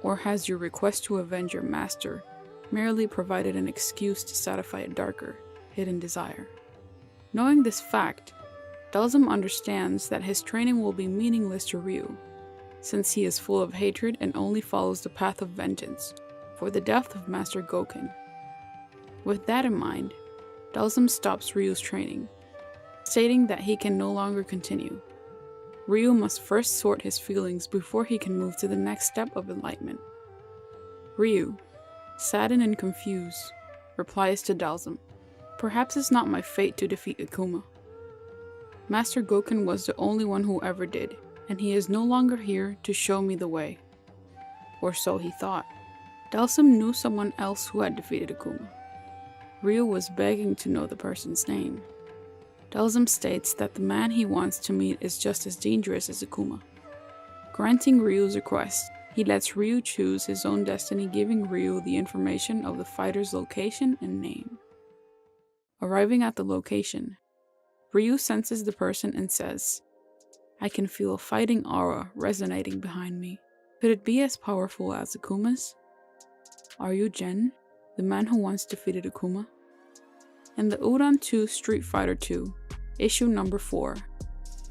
Or has your request to avenge your master merely provided an excuse to satisfy a darker, hidden desire? Knowing this fact, Dalsum understands that his training will be meaningless to Ryu, since he is full of hatred and only follows the path of vengeance for the death of Master Gouken. With that in mind, Dalsum stops Ryu's training, stating that he can no longer continue. Ryu must first sort his feelings before he can move to the next step of enlightenment. Ryu, saddened and confused, replies to Dalsum, "Perhaps it's not my fate to defeat Akuma. Master Gouken was the only one who ever did, and he is no longer here to show me the way." Or so he thought. Dalsum knew someone else who had defeated Akuma. Ryu was begging to know the person's name. Dalsum states that the man he wants to meet is just as dangerous as Akuma. Granting Ryu's request, he lets Ryu choose his own destiny, giving Ryu the information of the fighter's location and name. Arriving at the location, Ryu senses the person and says, "I can feel a fighting aura resonating behind me. Could it be as powerful as Akuma's? Are you Gen, the man who once defeated Akuma?" In the Udon 2 Street Fighter II, issue number 4,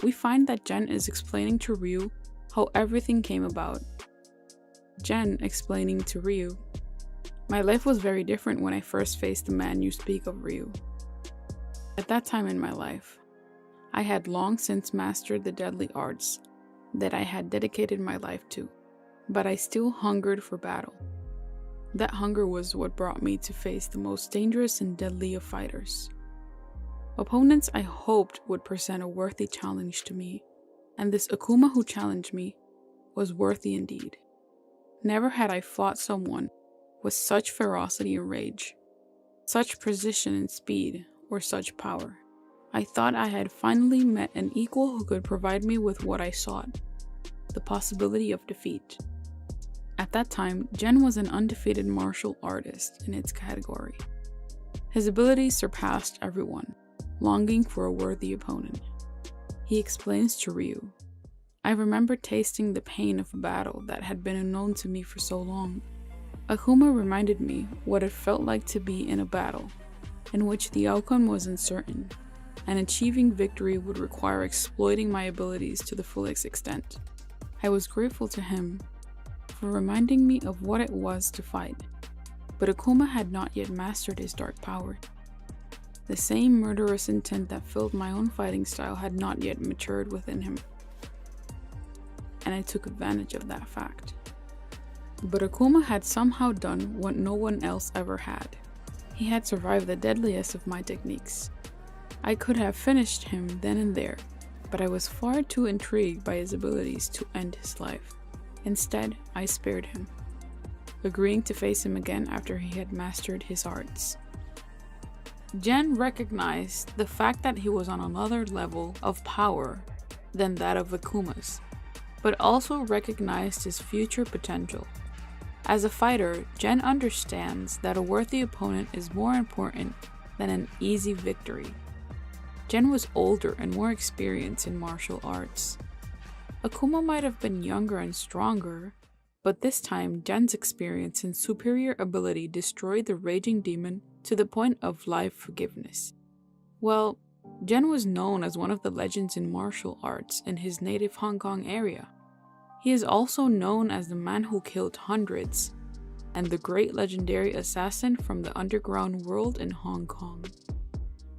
we find that Gen is explaining to Ryu how everything came about. Gen explaining to Ryu, "My life was very different when I first faced the man you speak of, Ryu. At that time in my life, I had long since mastered the deadly arts that I had dedicated my life to, but I still hungered for battle. That hunger was what brought me to face the most dangerous and deadly of fighters. Opponents I hoped would present a worthy challenge to me, and this Akuma who challenged me was worthy indeed. Never had I fought someone with such ferocity and rage, such precision and speed, or such power. I thought I had finally met an equal who could provide me with what I sought, the possibility of defeat. At that time, Jen was an undefeated martial artist in its category. His abilities surpassed everyone, longing for a worthy opponent. He explains to Ryu, "I remember tasting the pain of battle that had been unknown to me for so long. Akuma reminded me what it felt like to be in a battle, in which the outcome was uncertain, and achieving victory would require exploiting my abilities to the fullest extent. I was grateful to him for reminding me of what it was to fight, but Akuma had not yet mastered his dark power. The same murderous intent that filled my own fighting style had not yet matured within him, and I took advantage of that fact. But Akuma had somehow done what no one else ever had. He had survived the deadliest of my techniques. I could have finished him then and there, but I was far too intrigued by his abilities to end his life. Instead, I spared him, agreeing to face him again after he had mastered his arts." Jen recognized the fact that he was on another level of power than that of Akuma's, but also recognized his future potential. As a fighter, Jen understands that a worthy opponent is more important than an easy victory. Jen was older and more experienced in martial arts. Akuma might have been younger and stronger, but this time Jen's experience and superior ability destroyed the raging demon to the point of live forgiveness. Well, Jen was known as one of the legends in martial arts in his native Hong Kong area. He is also known as the man who killed hundreds and the great legendary assassin from the underground world in Hong Kong.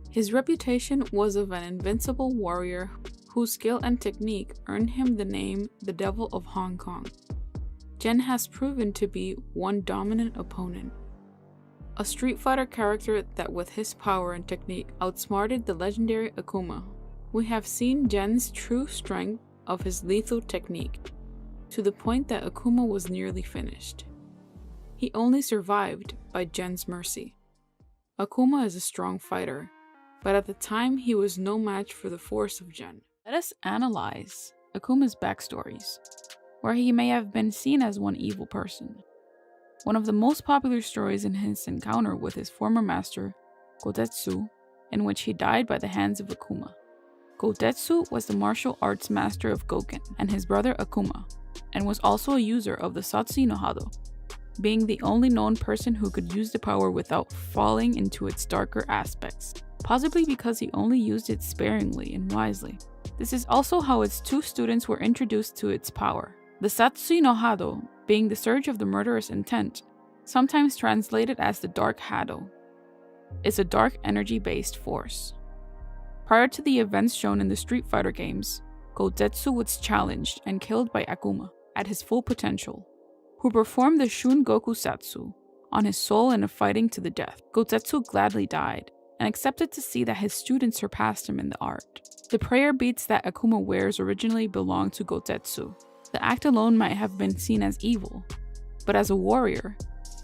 His reputation was of an invincible warrior whose skill and technique earned him the name the Devil of Hong Kong. Jen has proven to be one dominant opponent, a Street Fighter character that with his power and technique outsmarted the legendary Akuma. We have seen Jen's true strength of his lethal technique, to the point that Akuma was nearly finished. He only survived by Jen's mercy. Akuma is a strong fighter, but at the time he was no match for the force of Jen. Let us analyze Akuma's backstories, where he may have been seen as one evil person. One of the most popular stories in his encounter with his former master, Goutetsu, in which he died by the hands of Akuma. Goutetsu was the martial arts master of Gouken and his brother Akuma, and was also a user of the Satsui no Hado, being the only known person who could use the power without falling into its darker aspects, possibly because he only used it sparingly and wisely. This is also how its two students were introduced to its power. The Satsui no Hado, being the surge of the murderous intent, sometimes translated as the Dark Hado, is a dark energy-based force. Prior to the events shown in the Street Fighter games, Goutetsu was challenged and killed by Akuma at his full potential, who performed the shun goku satsu on his soul in a fighting to the death. Goutetsu gladly died and accepted to see that his students surpassed him in the art. The prayer beads that Akuma wears originally belonged to Goutetsu. The act alone might have been seen as evil, but as a warrior,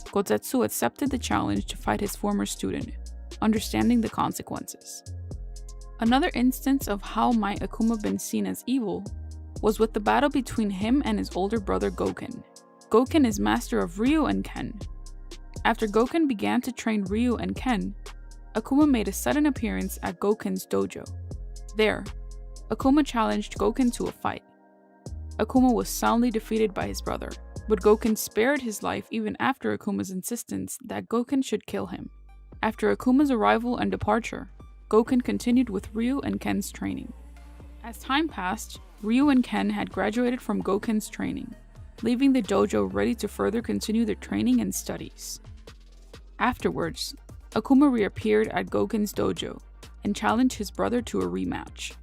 Goutetsu accepted the challenge to fight his former student, understanding the consequences. Another instance of how might Akuma been seen as evil was with the battle between him and his older brother Gouken. Gouken is master of Ryu and Ken. After Gouken began to train Ryu and Ken, Akuma made a sudden appearance at Gouken's dojo. There, Akuma challenged Gouken to a fight. Akuma was soundly defeated by his brother, but Gouken spared his life even after Akuma's insistence that Gouken should kill him. After Akuma's arrival and departure, Gouken continued with Ryu and Ken's training. As time passed, Ryu and Ken had graduated from Gouken's training, leaving the dojo ready to further continue their training and studies. Afterwards, Akuma reappeared at Gouken's dojo and challenged his brother to a rematch.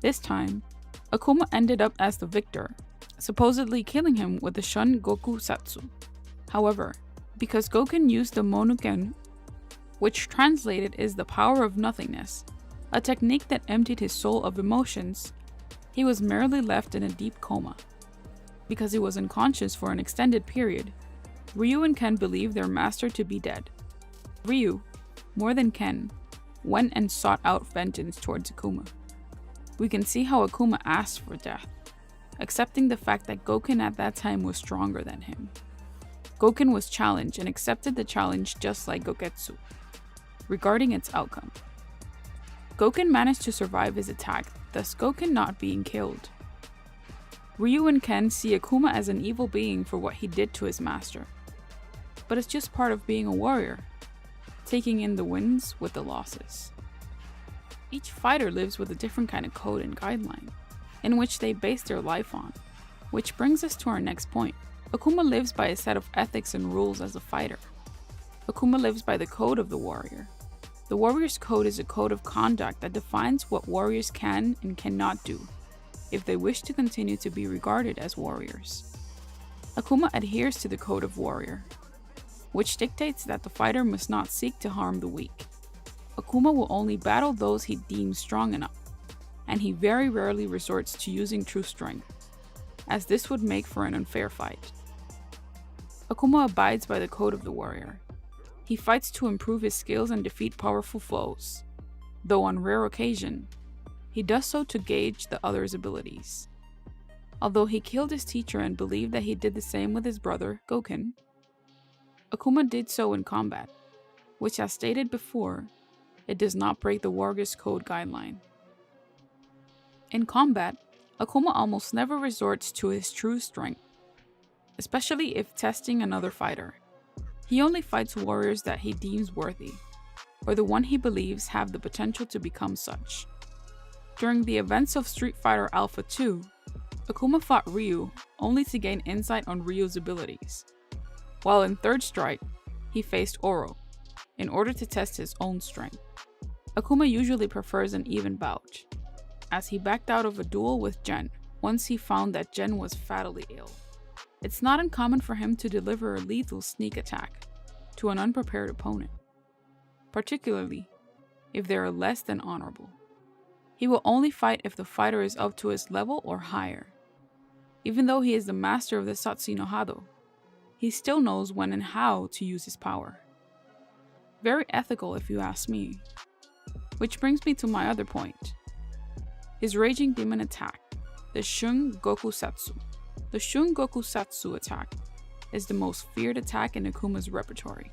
This time, Akuma ended up as the victor, supposedly killing him with the shun goku satsu. However, because Gouken used the monuken, which translated is the power of nothingness, a technique that emptied his soul of emotions, he was merely left in a deep coma. Because he was unconscious for an extended period, Ryu and Ken believed their master to be dead. Ryu, more than Ken, went and sought out vengeance towards Akuma. We can see how Akuma asked for death. accepting the fact that Gouken at that time was stronger than him. Gouken was challenged and accepted the challenge just like Goutetsu. Regarding its outcome, Gouken managed to survive his attack, thus Gouken not being killed. Ryu and Ken see Akuma as an evil being for what he did to his master, but it's just part of being a warrior, taking in the wins with the losses. Each fighter lives with a different kind of code and guideline, in which they base their life on, which brings us to our next point. Akuma lives by a set of ethics and rules as a fighter. Akuma lives by the code of the warrior. The warrior's code is a code of conduct that defines what warriors can and cannot do if they wish to continue to be regarded as warriors. Akuma adheres to the code of warrior, which dictates that the fighter must not seek to harm the weak. Akuma will only battle those he deems strong enough, and he very rarely resorts to using true strength, as this would make for an unfair fight. Akuma abides by the code of the warrior. He fights to improve his skills and defeat powerful foes, though on rare occasion, he does so to gauge the other's abilities. Although he killed his teacher and believed that he did the same with his brother, Gouken, Akuma did so in combat, which as stated before, it does not break the warrior's code guideline. In combat, Akuma almost never resorts to his true strength, especially if testing another fighter. He only fights warriors that he deems worthy, or the one he believes have the potential to become such. During the events of Street Fighter Alpha 2, Akuma fought Ryu only to gain insight on Ryu's abilities, while in Third Strike, he faced Oro in order to test his own strength. Akuma usually prefers an even bout, as he backed out of a duel with Gen once he found that Gen was fatally ill. It's not uncommon for him to deliver a lethal sneak attack to an unprepared opponent, particularly if they are less than honorable. He will only fight if the fighter is up to his level or higher. Even though he is the master of the Satsui no Hado, he still knows when and how to use his power. Very ethical if you ask me. Which brings me to my other point. His Raging Demon attack, the Shun Goku Satsu. The Shun Goku Satsu attack is the most feared attack in Akuma's repertoire.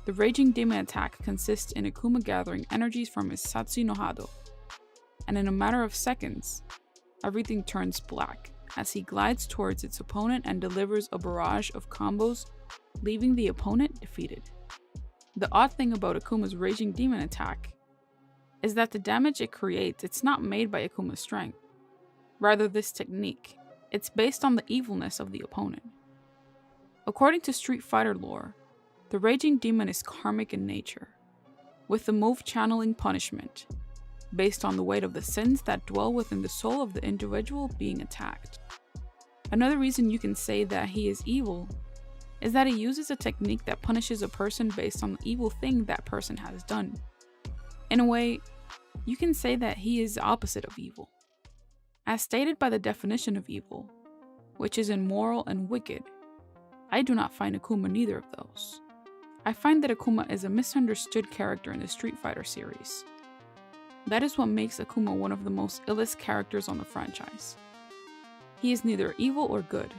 The Raging Demon attack consists in Akuma gathering energies from his Satsui no Hado, and in a matter of seconds, everything turns black as he glides towards its opponent and delivers a barrage of combos, leaving the opponent defeated. The odd thing about Akuma's Raging Demon attack is that the damage it creates, it's not made by Akuma's strength. Rather, this technique, it's based on the evilness of the opponent. According to Street Fighter lore, the Raging Demon is karmic in nature, with the move channeling punishment, based on the weight of the sins that dwell within the soul of the individual being attacked. Another reason you can say that he is evil is that he uses a technique that punishes a person based on the evil thing that person has done. In a way, you can say that he is the opposite of evil. As stated by the definition of evil, which is immoral and wicked, I do not find Akuma neither of those. I find that Akuma is a misunderstood character in the Street Fighter series. That is what makes Akuma one of the most illest characters on the franchise. He is neither evil or good.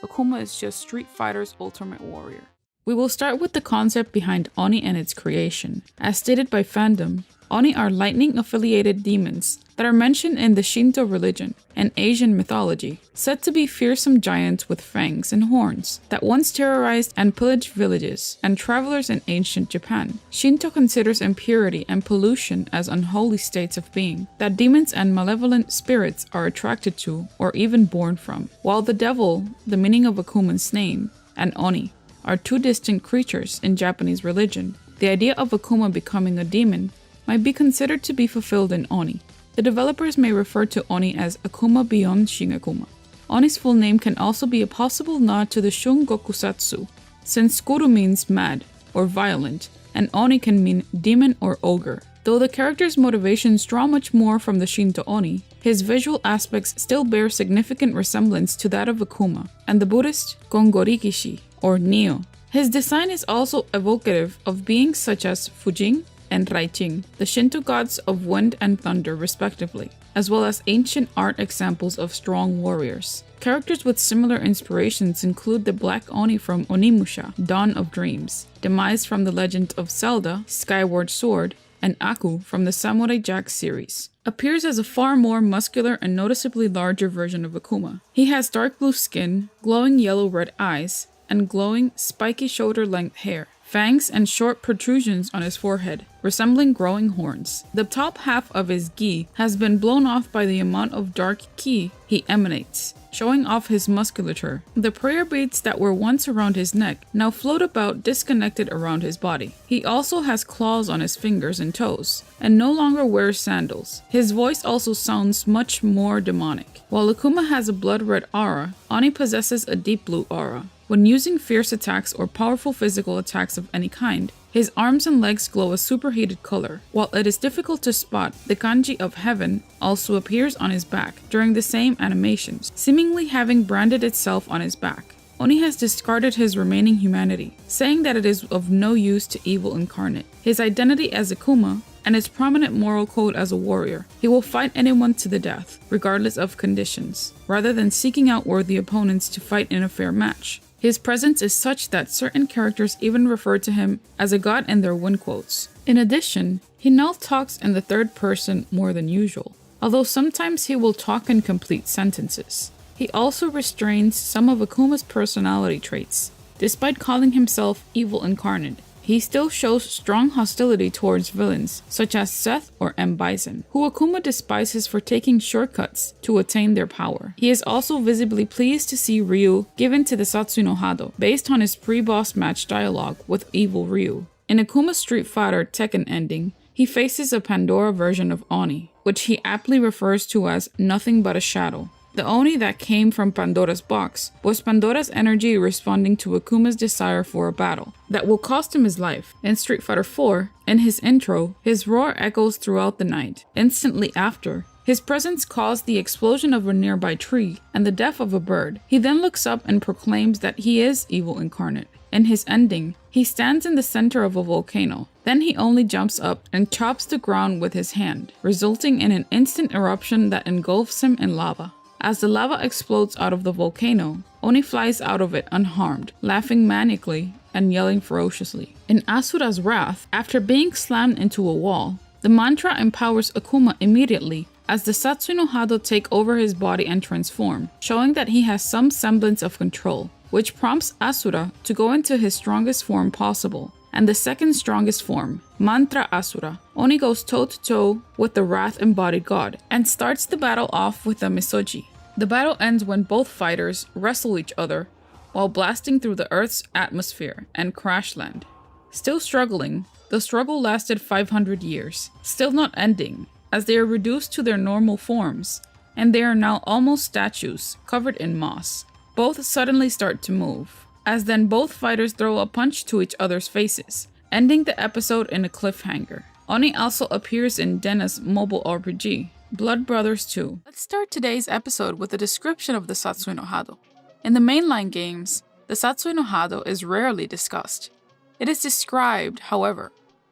Akuma is just Street Fighter's ultimate warrior. We will start with the concept behind Oni and its creation. As stated by fandom, Oni are lightning-affiliated demons that are mentioned in the Shinto religion and Asian mythology, said to be fearsome giants with fangs and horns that once terrorized and pillaged villages and travelers in ancient Japan. Shinto considers impurity and pollution as unholy states of being that demons and malevolent spirits are attracted to or even born from, while the devil, the meaning of Akuma's name, and Oni are two distinct creatures in Japanese religion. The idea of Akuma becoming a demon might be considered to be fulfilled in Oni. The developers may refer to Oni as Akuma beyond Shin Akuma. Oni's full name can also be a possible nod to the Shun Goku Satsu, since Kuru means mad or violent, and Oni can mean demon or ogre. Though the character's motivations draw much more from the Shinto Oni, his visual aspects still bear significant resemblance to that of Akuma and the Buddhist Gongorikishi, or Neo. His design is also evocative of beings such as Fujin and Raijin, the Shinto gods of wind and thunder respectively. as well as ancient art examples of strong warriors. Characters with similar inspirations include the Black Oni from Onimusha, Dawn of Dreams, Demise from The Legend of Zelda, Skyward Sword, and Aku from the Samurai Jack series. Appears as a far more muscular and noticeably larger version of Akuma. He has dark blue skin, glowing yellow-red eyes, and glowing, spiky shoulder-length hair, fangs and short protrusions on his forehead, resembling growing horns. The top half of his gi has been blown off by the amount of dark ki he emanates, showing off his musculature. The prayer beads that were once around his neck now float about disconnected around his body. He also has claws on his fingers and toes, and no longer wears sandals. His voice also sounds much more demonic. While Akuma has a blood red aura, Oni possesses a deep blue aura. When using fierce attacks or powerful physical attacks of any kind, his arms and legs glow a superheated color. While it is difficult to spot, the kanji of heaven also appears on his back during the same animations, seemingly having branded itself on his back. Oni has discarded his remaining humanity, saying that it is of no use to evil incarnate. His identity as Akuma and his prominent moral code as a warrior. He will fight anyone to the death, regardless of conditions, rather than seeking out worthy opponents to fight in a fair match. His presence is such that certain characters even refer to him as a god in their win quotes. In addition, he now talks in the third person more than usual, although sometimes he will talk in complete sentences. He also restrains some of Akuma's personality traits. Despite calling himself evil incarnate, he still shows strong hostility towards villains, such as Seth or M. Bison, who Akuma despises for taking shortcuts to attain their power. He is also visibly pleased to see Ryu given to the Satsui no Hado, based on his pre-boss match dialogue with evil Ryu. In Akuma's Street Fighter Tekken ending, he faces a Pandora version of Oni, which he aptly refers to as nothing but a shadow. The Oni that came from Pandora's box was Pandora's energy responding to Akuma's desire for a battle that will cost him his life. In Street Fighter IV, in his intro, his roar echoes throughout the night. Instantly after, his presence caused the explosion of a nearby tree and the death of a bird. He then looks up and proclaims that he is evil incarnate. In his ending, he stands in the center of a volcano. Then he only jumps up and chops the ground with his hand, resulting in an instant eruption that engulfs him in lava. As the lava explodes out of the volcano, Oni flies out of it unharmed, laughing manically and yelling ferociously. In Asura's wrath, after being slammed into a wall, the mantra empowers Akuma immediately as the Satsui no Hado take over his body and transform, showing that he has some semblance of control, which prompts Asura to go into his strongest form possible. And the second strongest form, Mantra Asura, Oni goes toe-to-toe with the wrath-embodied god and starts the battle off with a Misoji. The battle ends when both fighters wrestle each other while blasting through the Earth's atmosphere and crash land. Still struggling, the struggle lasted 500 years, still not ending, as they are reduced to their normal forms, and they are now almost statues covered in moss. Both suddenly start to move, as then both fighters throw a punch to each other's faces, ending the episode in a cliffhanger. Oni also appears in Denna's mobile RPG, Blood Brothers 2. Let's start today's episode with a description of the Satsui no Hado. In the mainline games, the Satsui no Hado is rarely discussed. It is described, however,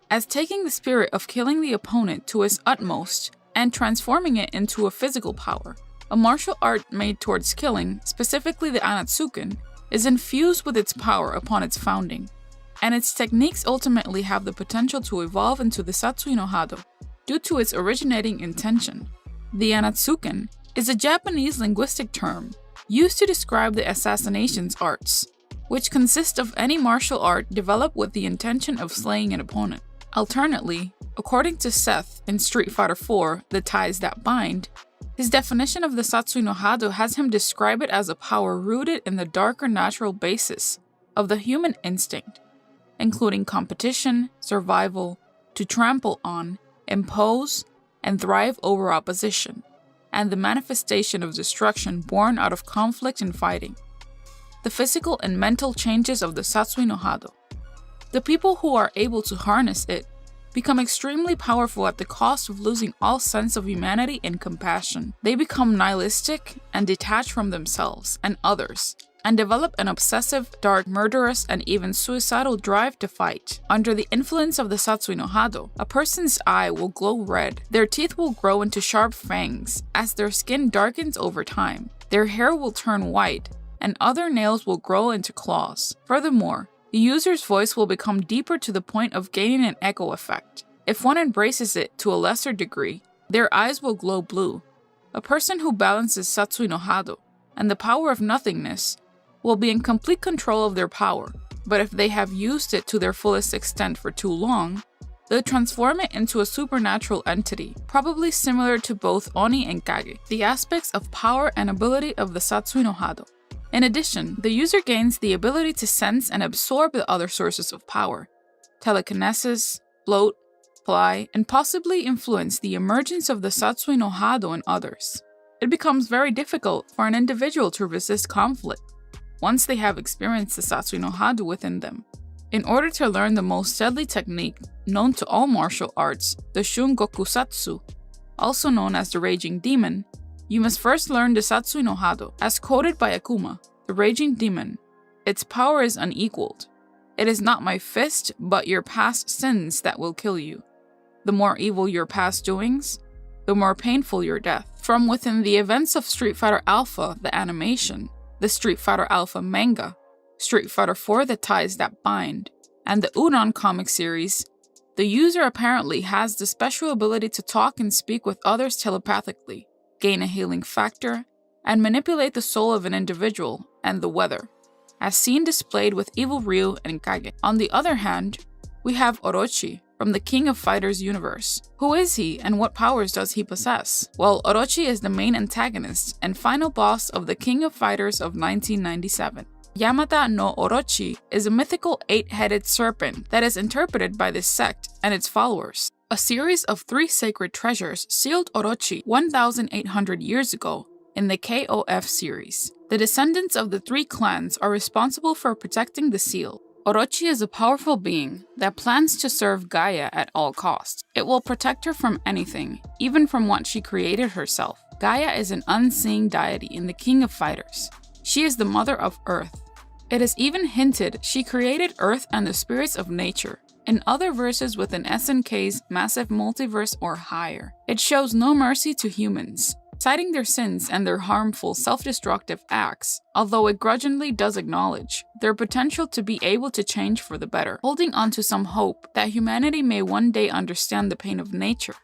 as taking the spirit of killing the opponent to its utmost and transforming it into a physical power. A martial art made towards killing, specifically the Anatsuken, is infused with its power upon its founding, and its techniques ultimately have the potential to evolve into the Satsui no Hado due to its originating intention. The Anatsuken is a Japanese linguistic term used to describe the assassinations arts, which consist of any martial art developed with the intention of slaying an opponent. Alternately, according to Seth in Street Fighter IV, The Ties That Bind, his definition of the Satsui no Hado has him describe it as a power rooted in the darker natural basis of the human instinct, including competition, survival, to trample on, impose, and thrive over opposition, and the manifestation of destruction born out of conflict and fighting. The physical and mental changes of the Satsui no Hado. The people who are able to harness it become extremely powerful at the cost of losing all sense of humanity and compassion. They become nihilistic and detached from themselves and others, and develop an obsessive, dark, murderous, and even suicidal drive to fight. Under the influence of the Satsui no Hado, a person's eye will glow red, their teeth will grow into sharp fangs as their skin darkens over time, their hair will turn white, and other nails will grow into claws. Furthermore, the user's voice will become deeper to the point of gaining an echo effect. If one embraces it to a lesser degree, their eyes will glow blue. A person who balances Satsui no Hado and the power of nothingness will be in complete control of their power, but if they have used it to their fullest extent for too long, they'll transform it into a supernatural entity, probably similar to both Oni and Kage, the aspects of power and ability of the Satsui no Hado. In addition, the user gains the ability to sense and absorb the other sources of power, telekinesis, float, fly, and possibly influence the emergence of the Satsui no Hado in others. It becomes very difficult for an individual to resist conflict once they have experienced the Satsui no Hado within them. In order to learn the most deadly technique known to all martial arts, the shun satsu, also known as the Raging Demon, you must first learn the Satsui no Hado. As quoted by Akuma, the Raging Demon, its power is unequaled. It is not my fist, but your past sins that will kill you. The more evil your past doings, the more painful your death. From within the events of Street Fighter Alpha, the animation, the Street Fighter Alpha manga, Street Fighter 4 The Ties That Bind, and the Udon comic series, the user apparently has the special ability to talk and speak with others telepathically, gain a healing factor, and manipulate the soul of an individual and the weather, as seen displayed with Evil Ryu and Kage. On the other hand, we have Orochi from the King of Fighters universe. Who is he and what powers does he possess? Well, Orochi is the main antagonist and final boss of the King of Fighters of 1997. Yamata no Orochi is a mythical 8-headed serpent that is interpreted by this sect and its followers. A series of 3 sacred treasures sealed Orochi 1,800 years ago in the KOF series. The descendants of the 3 clans are responsible for protecting the seal. Orochi is a powerful being that plans to serve Gaia at all costs. It will protect her from anything, even from what she created herself. Gaia is an unseen deity in the King of Fighters. She is the mother of Earth. It is even hinted she created Earth and the spirits of nature. In other verses within SNK's massive multiverse or higher, it shows no mercy to humans, citing their sins and their harmful, self-destructive acts, although it grudgingly does acknowledge their potential to be able to change for the better, holding on to some hope that humanity may one day understand the pain of nature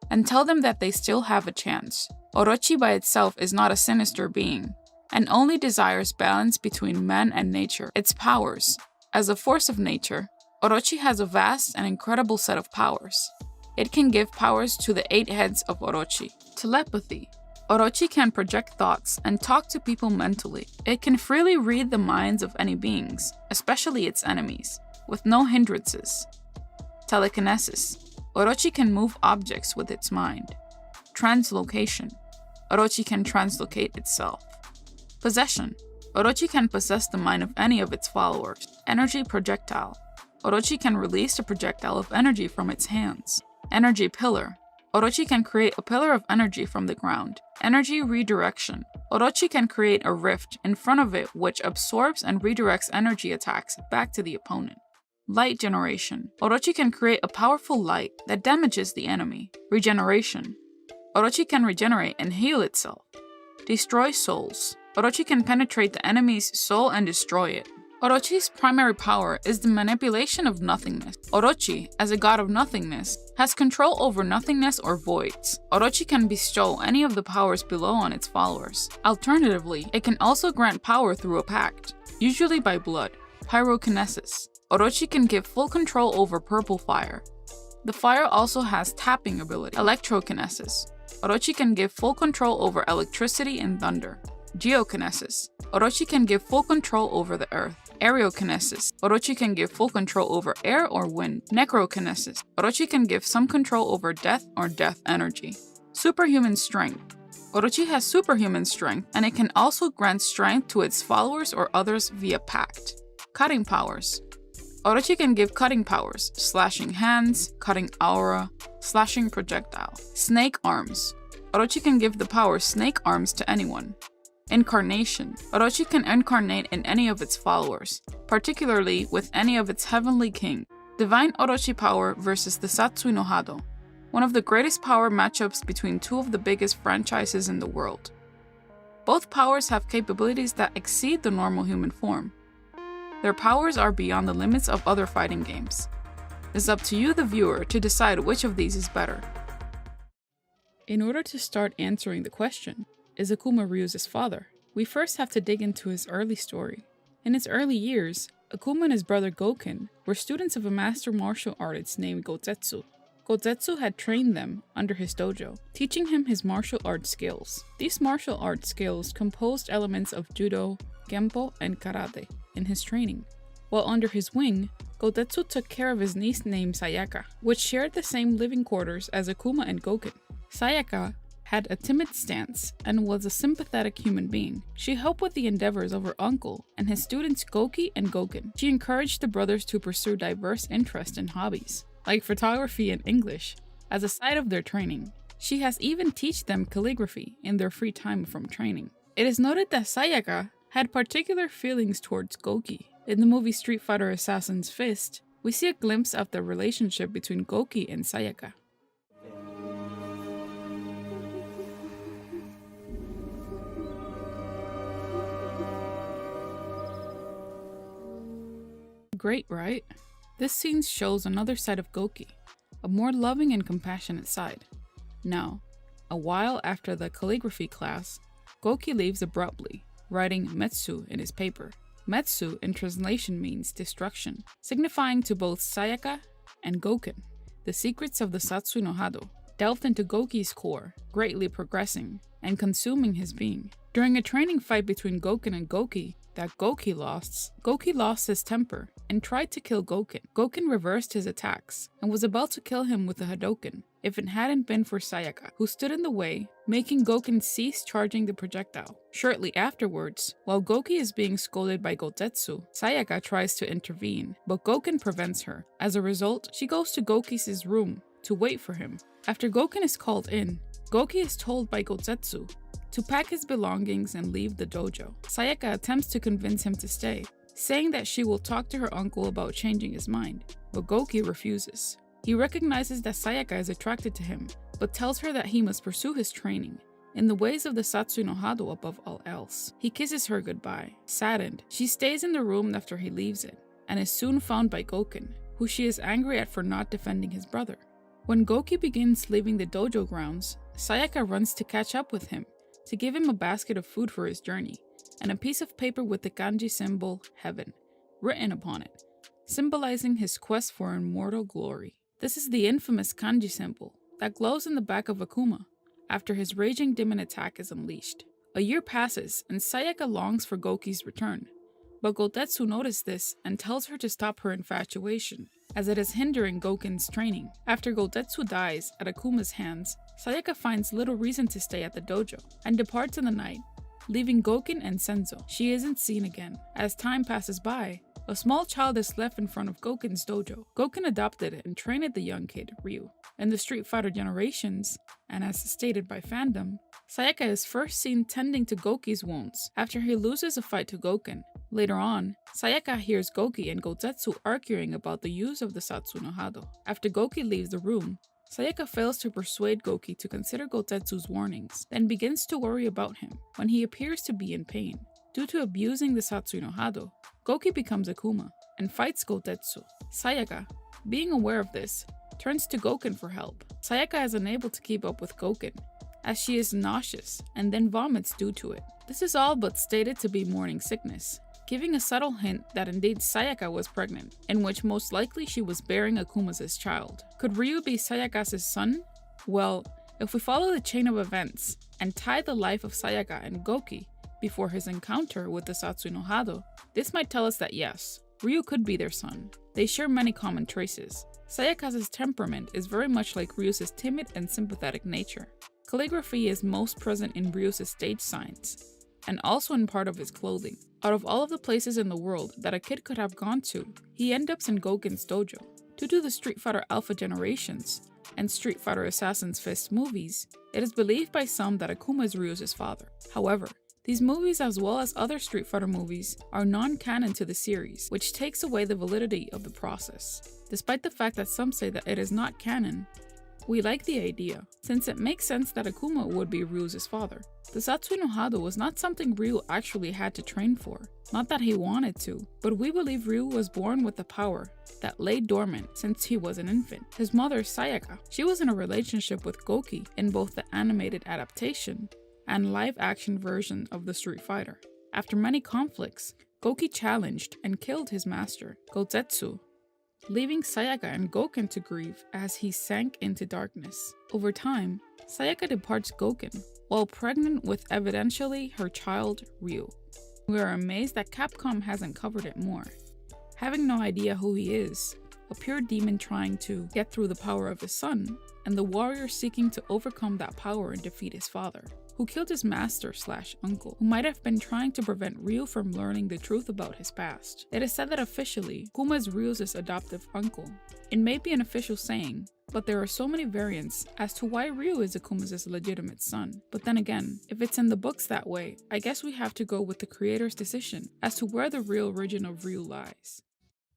and tell them that they still have a chance. Orochi by itself is not a sinister being, and only desires balance between man and nature. Its powers. As a force of nature, Orochi has a vast and incredible set of powers. It can give powers to the 8 heads of Orochi. Telepathy. Orochi can project thoughts and talk to people mentally. It can freely read the minds of any beings, especially its enemies, with no hindrances. Telekinesis. Orochi can move objects with its mind. Translocation. Orochi can translocate itself. Possession. Orochi can possess the mind of any of its followers. Energy projectile. Orochi can release a projectile of energy from its hands. Energy pillar. Orochi can create a pillar of energy from the ground. Energy redirection. Orochi can create a rift in front of it which absorbs and redirects energy attacks back to the opponent. Light generation. Orochi can create a powerful light that damages the enemy. Regeneration. Orochi can regenerate and heal itself. Destroy souls. Orochi can penetrate the enemy's soul and destroy it. Orochi's primary power is the manipulation of nothingness. Orochi, as a god of nothingness, has control over nothingness or voids. Orochi can bestow any of the powers below on its followers. Alternatively, it can also grant power through a pact, usually by blood. Pyrokinesis. Orochi can give full control over purple fire. The fire also has tapping ability. Electrokinesis. Orochi can give full control over electricity and thunder. Geokinesis. Orochi can give full control over the earth. Aerokinesis. Orochi can give full control over air or wind. Necrokinesis. Orochi can give some control over death or death energy. Superhuman strength. Orochi has superhuman strength, and it can also grant strength to its followers or others via pact. Cutting powers. Orochi can give cutting powers, slashing hands, cutting aura, slashing projectile. Snake arms. Orochi can give the power snake arms to anyone. Incarnation. Orochi can incarnate in any of its followers, particularly with any of its heavenly king. Divine Orochi power versus the Satsui no Hado, one of the greatest power matchups between two of the biggest franchises in the world. Both powers have capabilities that exceed the normal human form. Their powers are beyond the limits of other fighting games. It's up to you, the viewer, to decide which of these is better. In order to start answering the question, is Akuma Ryu's father, we first have to dig into his early story. In his early years, Akuma and his brother Gouken were students of a master martial artist named Goutetsu. Goutetsu had trained them under his dojo, teaching him his martial arts skills. These martial arts skills composed elements of judo, genpo, and karate in his training. While under his wing, Goutetsu took care of his niece named Sayaka, which shared the same living quarters as Akuma and Gouken. Sayaka had a timid stance and was a sympathetic human being. She helped with the endeavors of her uncle and his students Goki and Gouken. She encouraged the brothers to pursue diverse interests and hobbies, like photography and English, as a side of their training. She has even taught them calligraphy in their free time from training. It is noted that Sayaka had particular feelings towards Goki. In the movie Street Fighter Assassin's Fist, we see a glimpse of the relationship between Goki and Sayaka. Great, right? This scene shows another side of Goki, a more loving and compassionate side. Now, a while after the calligraphy class, Goki leaves abruptly, writing Metsu in his paper. Metsu in translation means destruction, signifying to both Sayaka and Gouken the secrets of the Satsui no Hado, delved into Goki's core, greatly progressing and consuming his being. During a training fight between Gouken and Goki that Goki lost his temper and tried to kill Gouken. Gouken reversed his attacks and was about to kill him with a Hadoken if it hadn't been for Sayaka, who stood in the way, making Gouken cease charging the projectile. Shortly afterwards, while Goki is being scolded by Goutetsu, Sayaka tries to intervene, but Gouken prevents her. As a result, she goes to Goki's room to wait for him. After Gouken is called in, Goki is told by Goutetsu to pack his belongings and leave the dojo. Sayaka attempts to convince him to stay, saying that she will talk to her uncle about changing his mind, but Goki refuses. He recognizes that Sayaka is attracted to him, but tells her that he must pursue his training in the ways of the Satsui no Hado above all else. He kisses her goodbye. Saddened, she stays in the room after he leaves it, and is soon found by Gouken, who she is angry at for not defending his brother. When Goki begins leaving the dojo grounds, Sayaka runs to catch up with him, to give him a basket of food for his journey, and a piece of paper with the kanji symbol heaven written upon it, symbolizing his quest for immortal glory. This is the infamous kanji symbol that glows in the back of Akuma after his raging demon attack is unleashed. A year passes and Sayaka longs for Goki's return, but Goutetsu notices this and tells her to stop her infatuation, as it is hindering Gouken's training. After Goutetsu dies at Akuma's hands, Sayaka finds little reason to stay at the dojo and departs in the night, leaving Gouken and Senzo. She isn't seen again. As time passes by, a small child is left in front of Gouken's dojo. Gouken adopted it and trained the young kid, Ryu. In the Street Fighter Generations, and as stated by fandom, Sayaka is first seen tending to Goki's wounds after he loses a fight to Gouken. Later on, Sayaka hears Goki and Goutetsu arguing about the use of the Satsui no Hado. After Goki leaves the room, Sayaka fails to persuade Goki to consider Goutetsu's warnings, then begins to worry about him when he appears to be in pain. Due to abusing the Satsui no Hado, Goki becomes Akuma and fights Goutetsu. Sayaka, being aware of this, turns to Gouken for help. Sayaka is unable to keep up with Gouken, as she is nauseous and then vomits due to it. This is all but stated to be morning sickness, giving a subtle hint that indeed Sayaka was pregnant, in which most likely she was bearing Akuma's child. Could Ryu be Sayaka's son? Well, if we follow the chain of events and tie the life of Sayaka and Goki before his encounter with the Satsui no Hado, this might tell us that yes, Ryu could be their son. They share many common traces. Sayaka's temperament is very much like Ryu's timid and sympathetic nature. Calligraphy is most present in Ryu's stage signs, and also in part of his clothing. Out of all of the places in the world that a kid could have gone to, he ends up in Gouken's dojo. Due to the Street Fighter Alpha Generations and Street Fighter Assassin's Fist movies, it is believed by some that Akuma is Ryu's father. However, These movies, as well as other Street Fighter movies, are non-canon to the series, which takes away the validity of the process. Despite the fact that some say that it is not canon, we like the idea, since it makes sense that Akuma would be Ryu's father. The Satsui no Hado was not something Ryu actually had to train for. Not that he wanted to, but we believe Ryu was born with the power that lay dormant since he was an infant. His mother, Sayaka, she was in a relationship with Goki in both the animated adaptation and live-action version of the Street Fighter. After many conflicts, Goki challenged and killed his master, Goutetsu, leaving Sayaka and Gouken to grieve as he sank into darkness. Over time, Sayaka departs Gouken, while pregnant with evidentially her child, Ryu. We are amazed that Capcom hasn't covered it more. Having no idea who he is, a pure demon trying to get through the power of his son, and the warrior seeking to overcome that power and defeat his father, who killed his master/uncle, who might have been trying to prevent Ryu from learning the truth about his past. It is said that officially, Akuma is Ryu's adoptive uncle. It may be an official saying, but there are so many variants as to why Ryu is Akuma's legitimate son. But then again, if it's in the books that way, I guess we have to go with the creator's decision as to where the real origin of Ryu lies.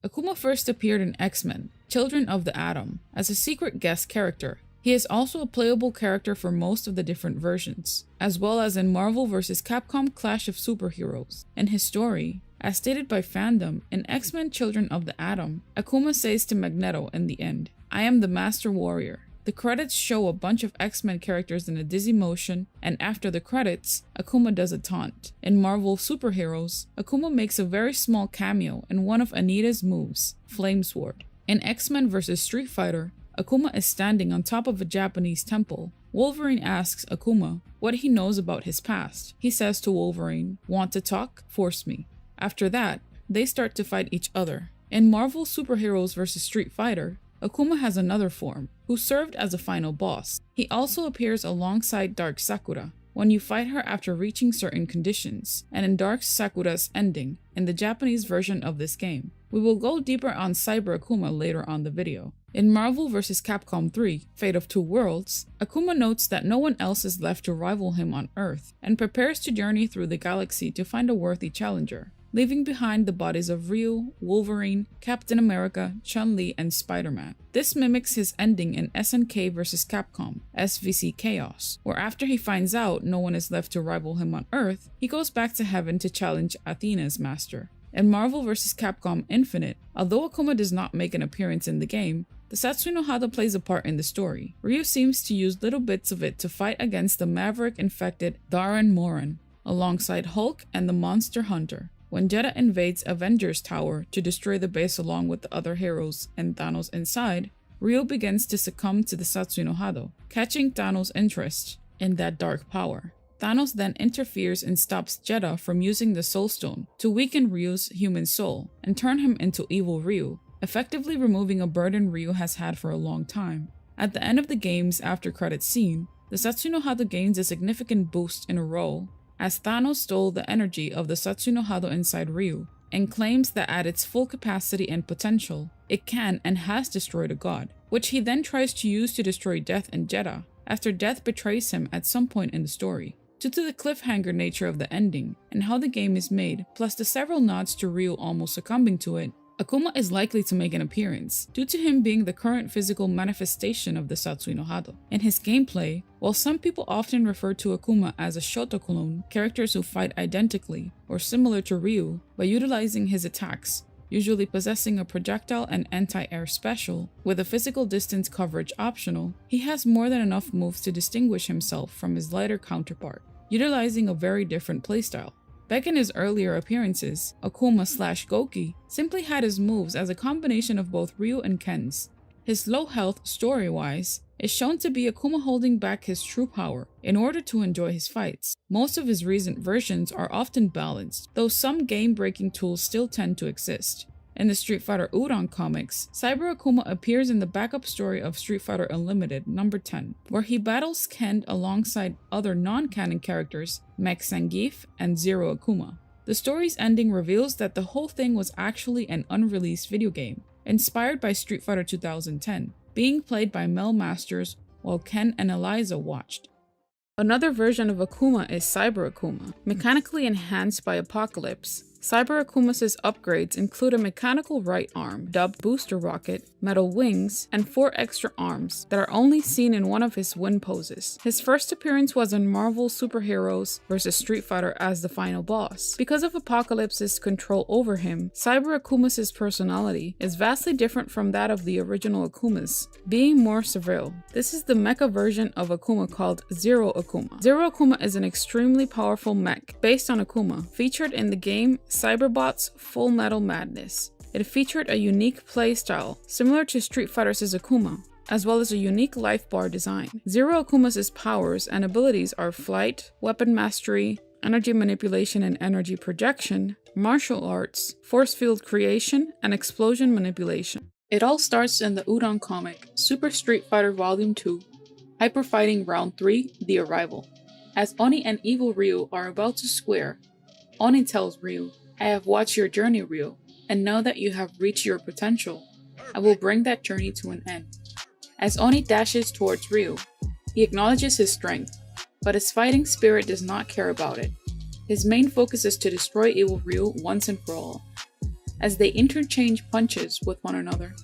Akuma first appeared in X-Men, Children of the Atom, as a secret guest character. He is also a playable character for most of the different versions, as well as in Marvel vs. Capcom Clash of Superheroes. In his story, as stated by fandom, in X-Men Children of the Atom, Akuma says to Magneto in the end, "I am the Master Warrior." The credits show a bunch of X-Men characters in a dizzy motion, and after the credits, Akuma does a taunt. In Marvel Superheroes, Akuma makes a very small cameo in one of Anita's moves, Flame Sword. In X-Men vs. Street Fighter, Akuma is standing on top of a Japanese temple. Wolverine asks Akuma what he knows about his past. He says to Wolverine, "Want to talk? Force me." After that, they start to fight each other. In Marvel Superheroes vs. Street Fighter, Akuma has another form, who served as a final boss. He also appears alongside Dark Sakura when you fight her after reaching certain conditions, and in Dark Sakura's ending, in the Japanese version of this game. We will go deeper on Cyber Akuma later on the video. In Marvel vs. Capcom 3, Fate of Two Worlds, Akuma notes that no one else is left to rival him on Earth, and prepares to journey through the galaxy to find a worthy challenger, leaving behind the bodies of Ryu, Wolverine, Captain America, Chun-Li, and Spider-Man. This mimics his ending in SNK vs. Capcom, SVC Chaos, where after he finds out no one is left to rival him on Earth, he goes back to heaven to challenge Athena's master. In Marvel vs. Capcom Infinite, although Akuma does not make an appearance in the game, the Satsui no Hado plays a part in the story. Ryu seems to use little bits of it to fight against the maverick-infected Darren Moran, alongside Hulk and the Monster Hunter. When Jeddah invades Avengers Tower to destroy the base along with the other heroes and Thanos inside, Ryu begins to succumb to the Satsui no Hado, catching Thanos' interest in that dark power. Thanos then interferes and stops Jeddah from using the Soul Stone to weaken Ryu's human soul and turn him into evil Ryu, effectively removing a burden Ryu has had for a long time. At the end of the game's after credits scene, the Satsui no Hado gains a significant boost in a role, as Thanos stole the energy of the Satsui no Hado inside Ryu, and claims that at its full capacity and potential, it can and has destroyed a god, which he then tries to use to destroy Death and Jeddah, after Death betrays him at some point in the story. Due to the cliffhanger nature of the ending, and how the game is made, plus the several nods to Ryu almost succumbing to it, Akuma is likely to make an appearance, due to him being the current physical manifestation of the Satsui no Hado. In his gameplay, while some people often refer to Akuma as a Shoto clone, characters who fight identically or similar to Ryu by utilizing his attacks, usually possessing a projectile and anti-air special, with a physical distance coverage optional, he has more than enough moves to distinguish himself from his lighter counterpart, utilizing a very different playstyle. Back in his earlier appearances, Akuma/Goki simply had his moves as a combination of both Ryu and Ken's. His low health, story-wise, is shown to be Akuma holding back his true power in order to enjoy his fights. Most of his recent versions are often balanced, though some game-breaking tools still tend to exist. In the Street Fighter Udon comics, Cyber Akuma appears in the backup story of Street Fighter Unlimited number 10, where he battles Ken alongside other non-canon characters Mech Zangief and Zero Akuma. The story's ending reveals that the whole thing was actually an unreleased video game, inspired by Street Fighter 2010, being played by Mel Masters while Ken and Eliza watched. Another version of Akuma is Cyber Akuma, mechanically enhanced by Apocalypse. Cyber Akuma's upgrades include a mechanical right arm, dubbed Booster Rocket, metal wings, and 4 extra arms that are only seen in one of his win poses. His first appearance was in Marvel Superheroes vs. Street Fighter as the final boss. Because of Apocalypse's control over him, Cyber Akuma's personality is vastly different from that of the original Akumas, being more surreal. This is the mecha version of Akuma called Zero Akuma. Zero Akuma is an extremely powerful mech based on Akuma, featured in the game Cyberbot's Full Metal Madness. It featured a unique playstyle similar to Street Fighter's Akuma, as well as a unique life bar design. Zero Akuma's powers and abilities are flight, weapon mastery, energy manipulation and energy projection, martial arts, force field creation, and explosion manipulation. It all starts in the Udon comic Super Street Fighter Volume 2, Hyper Fighting Round 3, The Arrival. As Oni and Evil Ryu are about to square, Oni tells Ryu, "I have watched your journey, Ryu, and now that you have reached your potential, I will bring that journey to an end." As Oni dashes towards Ryu, he acknowledges his strength, but his fighting spirit does not care about it. His main focus is to destroy Evil Ryu once and for all. As they interchange punches with one another,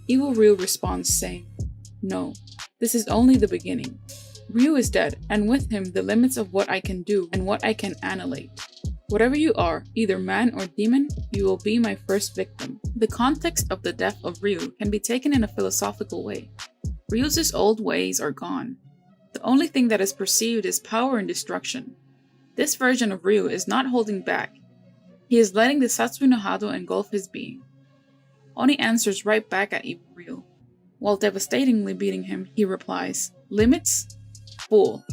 Evil Ryu responds saying, "No, this is only the beginning. Ryu is dead, and with him the limits of what I can do and what I can annihilate. Whatever you are, either man or demon, you will be my first victim." The context of the death of Ryu can be taken in a philosophical way. Ryu's old ways are gone. The only thing that is perceived is power and destruction. This version of Ryu is not holding back. He is letting the Satsui no Hado engulf his being. Oni answers right back at Evil Ryu. While devastatingly beating him, he replies, "Limits? Fool.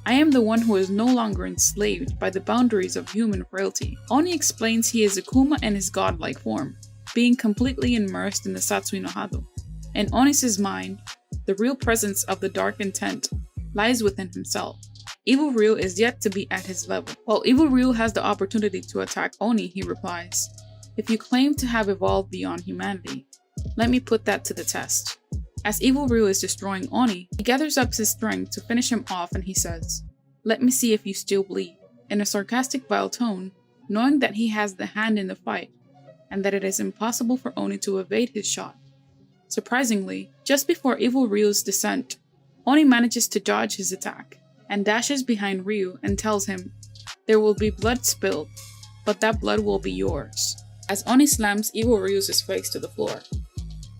I am the one who is no longer enslaved by the boundaries of human frailty." Oni explains he is Akuma in his godlike form, being completely immersed in the Satsui no Hado. In Oni's mind, the real presence of the dark intent lies within himself. Evil Ryu is yet to be at his level. While Evil Ryu has the opportunity to attack Oni, he replies, "If you claim to have evolved beyond humanity, let me put that to the test." As Evil Ryu is destroying Oni, he gathers up his strength to finish him off and he says, "Let me see if you still bleed," in a sarcastic vile tone, knowing that he has the hand in the fight, and that it is impossible for Oni to evade his shot. Surprisingly, just before Evil Ryu's descent, Oni manages to dodge his attack, and dashes behind Ryu and tells him, "There will be blood spilled, but that blood will be yours," as Oni slams Evil Ryu's face to the floor.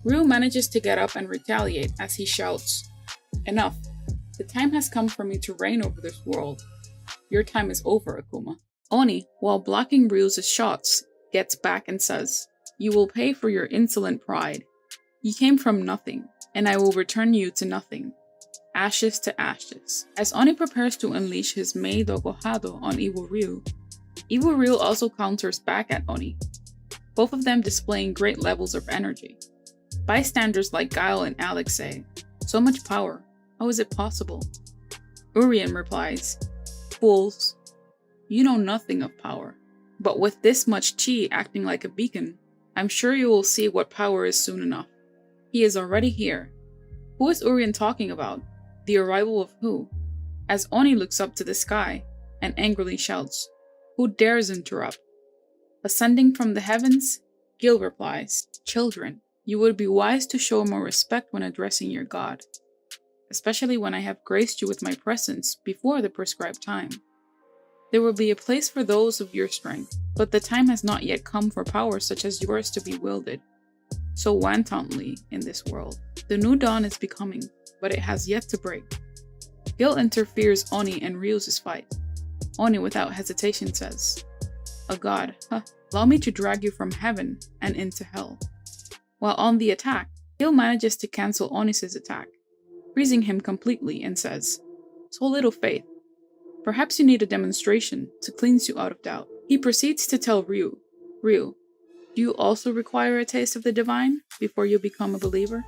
Ryu manages to get up and retaliate as he shouts, "Enough. The time has come for me to reign over this world. Your time is over, Akuma." Oni, while blocking Ryu's shots, gets back and says, "You will pay for your insolent pride. You came from nothing, and I will return you to nothing. Ashes to ashes." As Oni prepares to unleash his Mei Dogo Hado on Evil Ryu also counters back at Oni, both of them displaying great levels of energy. Bystanders like Guile and Alex say, "So much power, how is it possible?" Urien replies, "Fools, you know nothing of power. But with this much chi acting like a beacon, I'm sure you will see what power is soon enough. He is already here." Who is Urien talking about? The arrival of who? As Oni looks up to the sky and angrily shouts, "Who dares interrupt?" Ascending from the heavens, Gill replies, "Children, you would be wise to show more respect when addressing your god, especially when I have graced you with my presence before the prescribed time. There will be a place for those of your strength, but the time has not yet come for power such as yours to be wielded so wantonly in this world. The new dawn is becoming, but it has yet to break." Gill interferes Oni and Ryu's fight. Oni without hesitation says, "A god, allow me to drag you from heaven and into hell." While on the attack, Gill manages to cancel Oni's attack, freezing him completely and says, "So little faith. Perhaps you need a demonstration to cleanse you out of doubt." He proceeds to tell Ryu, "Ryu, do you also require a taste of the divine before you become a believer?"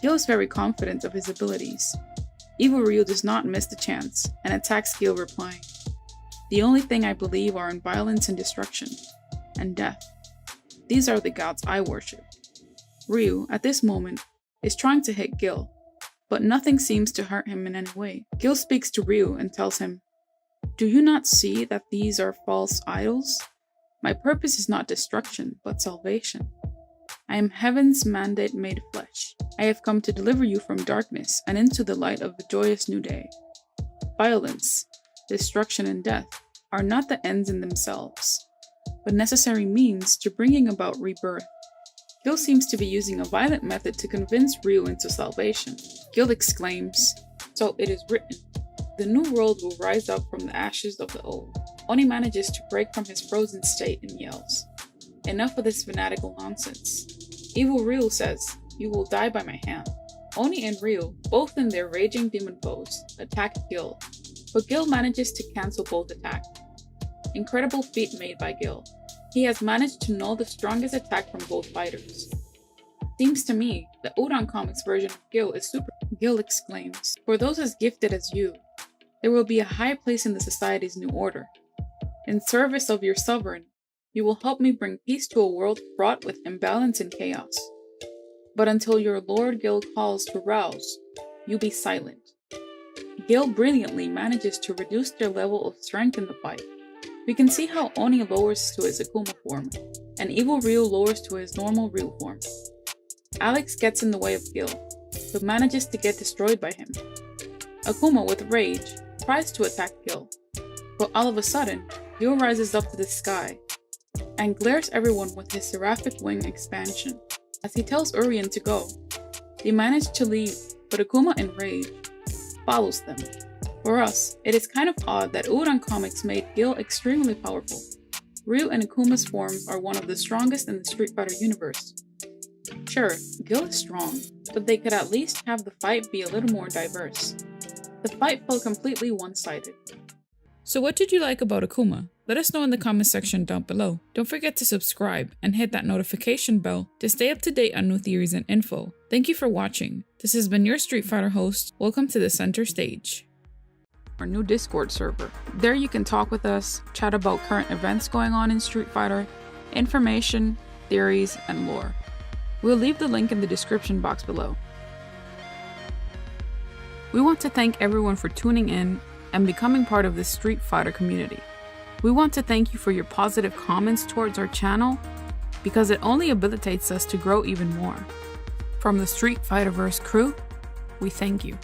Gill is very confident of his abilities. Evil Ryu does not miss the chance and attacks Gill, replying, "The only thing I believe are in violence and destruction, and death. These are the gods I worship." Ryu, at this moment, is trying to hit Gill, but nothing seems to hurt him in any way. Gill speaks to Ryu and tells him, "Do you not see that these are false idols? My purpose is not destruction, but salvation. I am heaven's mandate made flesh. I have come to deliver you from darkness and into the light of a joyous new day. Violence, destruction, and death are not the ends in themselves, but necessary means to bringing about rebirth." Gill seems to be using a violent method to convince Ryu into salvation. Gill exclaims, "So it is written, the new world will rise up from the ashes of the old." Oni manages to break from his frozen state and yells, "Enough of this fanatical nonsense." Evil Ryu says, "You will die by my hand." Oni and Ryu, both in their raging demon pose, attack Gill, but Gill manages to cancel both attacks. Incredible feat made by Gill. He has managed to null the strongest attack from both fighters. "Seems to me, the Udon Comics version of Gill is super." Gill exclaims, "For those as gifted as you, there will be a high place in the society's new order. In service of your sovereign, you will help me bring peace to a world fraught with imbalance and chaos. But until your Lord Gill calls to rouse, you be silent." Gill brilliantly manages to reduce their level of strength in the fight. We can see how Oni lowers to his Akuma form, and Evil Ryu lowers to his normal Ryu form. Alex gets in the way of Gill, but manages to get destroyed by him. Akuma, with rage, tries to attack Gill, but all of a sudden, Gill rises up to the sky and glares everyone with his seraphic wing expansion. As he tells Urien to go, they manage to leave, but Akuma, in rage, follows them. For us, it is kind of odd that Udon Comics made Gill extremely powerful. Ryu and Akuma's forms are one of the strongest in the Street Fighter universe. Sure, Gill is strong, but they could at least have the fight be a little more diverse. The fight felt completely one-sided. So what did you like about Akuma? Let us know in the comment section down below. Don't forget to subscribe and hit that notification bell to stay up to date on new theories and info. Thank you for watching. This has been your Street Fighter host. Welcome to the center stage. Our new Discord server. There you can talk with us, chat about current events going on in Street Fighter, information, theories, and lore. We'll leave the link in the description box below. We want to thank everyone for tuning in and becoming part of this Street Fighter community. We want to thank you for your positive comments towards our channel because it only habilitates us to grow even more. From the Street Fighterverse crew, we thank you.